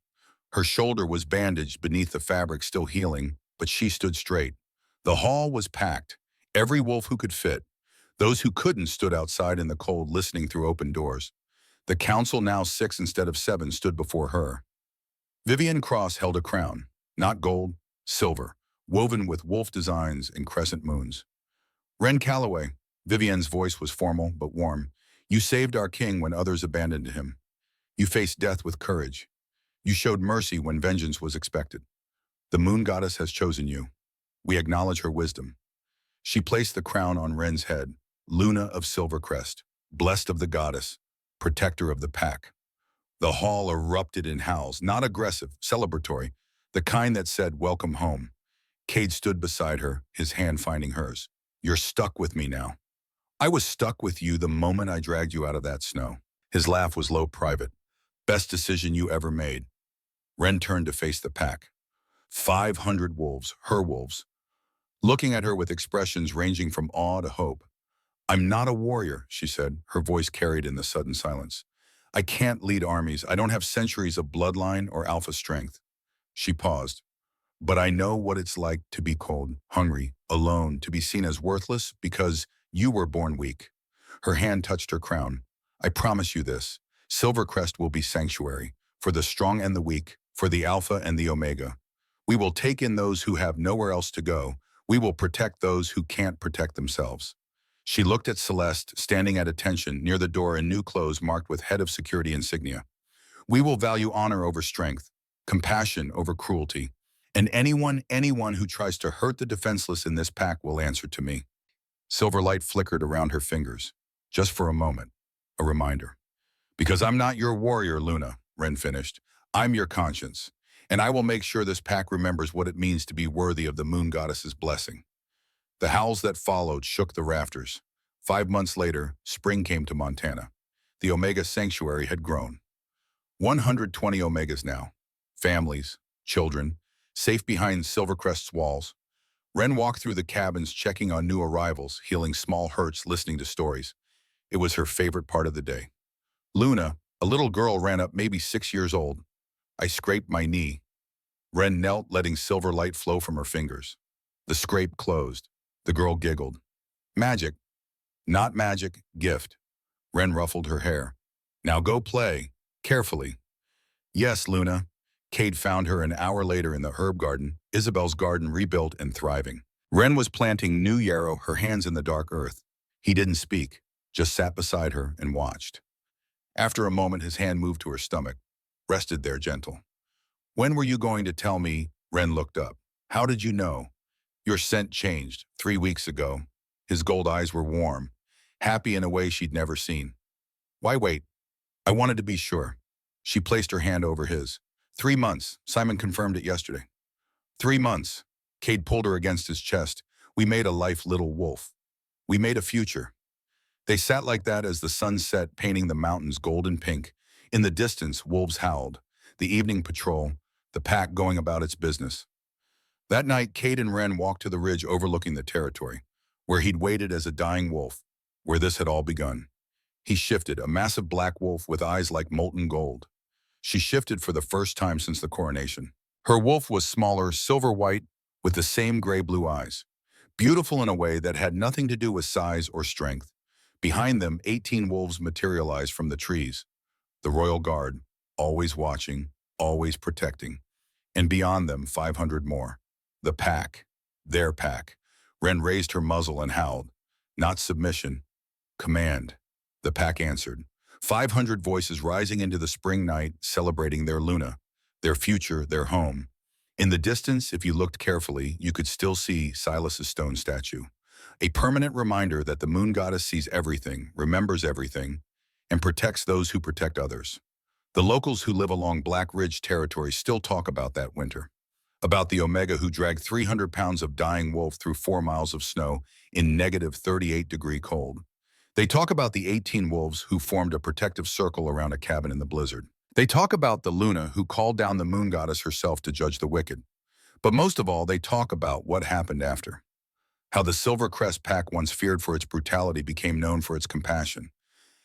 Her shoulder was bandaged beneath the fabric still healing, but she stood straight. The hall was packed. Every wolf who could fit. Those who couldn't stood outside in the cold listening through open doors. The council, now 6 instead of 7, stood before her. Vivian Cross held a crown, not gold, silver, woven with wolf designs and crescent moons. Wren Calloway, Vivian's voice was formal but warm. You saved our king when others abandoned him. You faced death with courage. You showed mercy when vengeance was expected. The moon goddess has chosen you. We acknowledge her wisdom. She placed the crown on Wren's head, Luna of Silver Crest, blessed of the goddess, protector of the pack. The hall erupted in howls, not aggressive, celebratory, the kind that said, welcome home. Cade stood beside her, his hand finding hers. You're stuck with me now. I was stuck with you the moment I dragged you out of that snow. His laugh was low, private. Best decision you ever made. Wren turned to face the pack. 500 wolves, her wolves, looking at her with expressions ranging from awe to hope. I'm not a warrior, she said, her voice carried in the sudden silence. I can't lead armies. I don't have centuries of bloodline or alpha strength. She paused. But I know what it's like to be cold, hungry, alone, to be seen as worthless because you were born weak. Her hand touched her crown. I promise you this. Silvercrest will be sanctuary for the strong and the weak, for the Alpha and the Omega. We will take in those who have nowhere else to go. We will protect those who can't protect themselves. She looked at Celeste, standing at attention near the door in new clothes marked with head of security insignia. We will value honor over strength, compassion over cruelty, and anyone who tries to hurt the defenseless in this pack will answer to me. Silver light flickered around her fingers, just for a moment, a reminder. Because I'm not your warrior, Luna, Wren finished. I'm your conscience, and I will make sure this pack remembers what it means to be worthy of the moon goddess's blessing. The howls that followed shook the rafters. 5 months later, spring came to Montana. The Omega Sanctuary had grown. 120 Omegas now. Families, children, safe behind Silvercrest's walls. Wren walked through the cabins checking on new arrivals, healing small hurts, listening to stories. It was her favorite part of the day. Luna, a little girl, ran up, maybe 6 years old. I scraped my knee. Wren knelt, letting silver light flow from her fingers. The scrape closed. The girl giggled. Magic. Not magic, gift. Wren ruffled her hair. Now go play. Carefully. Yes, Luna. Cade found her an hour later in the herb garden, Isabel's garden rebuilt and thriving. Wren was planting new yarrow, her hands in the dark earth. He didn't speak, just sat beside her and watched. After a moment, his hand moved to her stomach, rested there gentle. When were you going to tell me? Wren looked up. How did you know? Your scent changed 3 weeks ago. His gold eyes were warm, happy in a way she'd never seen. Why wait? I wanted to be sure. She placed her hand over his. 3 months. Simon confirmed it yesterday. 3 months. Cade pulled her against his chest. We made a life, little wolf. We made a future. They sat like that as the sun set, painting the mountains gold and pink. In the distance, wolves howled. The evening patrol, the pack going about its business. That night, Cade and Wren walked to the ridge overlooking the territory, where he'd waited as a dying wolf, where this had all begun. He shifted, a massive black wolf with eyes like molten gold. She shifted for the first time since the coronation. Her wolf was smaller, silver-white, with the same gray-blue eyes. Beautiful in a way that had nothing to do with size or strength. Behind them, 18 wolves materialized from the trees. The royal guard, always watching, always protecting. And beyond them, 500 more. The pack. Their pack. Wren raised her muzzle and howled. Not submission. Command. The pack answered. 500 voices rising into the spring night, celebrating their Luna, their future, their home. In the distance, if you looked carefully, you could still see Silas's stone statue. A permanent reminder that the moon goddess sees everything, remembers everything, and protects those who protect others. The locals who live along Black Ridge territory still talk about that winter. about the Omega who dragged 300 pounds of dying wolf through 4 miles of snow in negative 38-degree cold. They talk about the 18 wolves who formed a protective circle around a cabin in the blizzard. They talk about the Luna who called down the moon goddess herself to judge the wicked. But most of all, they talk about what happened after. How the Silver Crest Pack, once feared for its brutality, became known for its compassion.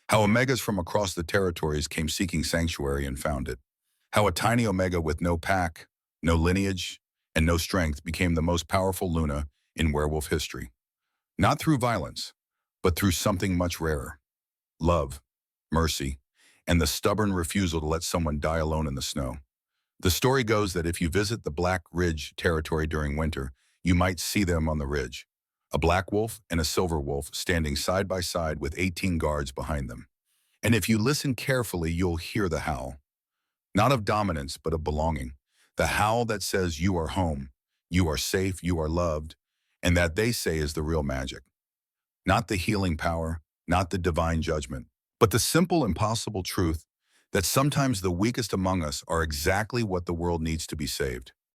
How Omegas from across the territories came seeking sanctuary and found it. How a tiny Omega with no pack, no lineage, and no strength became the most powerful Luna in werewolf history. Not through violence, but through something much rarer. Love, mercy, and the stubborn refusal to let someone die alone in the snow. The story goes that if you visit the Black Ridge territory during winter, you might see them on the ridge. A black wolf and a silver wolf standing side by side with 18 guards behind them. And if you listen carefully, you'll hear the howl. Not of dominance, but of belonging. The howl that says you are home, you are safe, you are loved, and that they say is the real magic. Not the healing power, not the divine judgment, but the simple, impossible truth that sometimes the weakest among us are exactly what the world needs to be saved.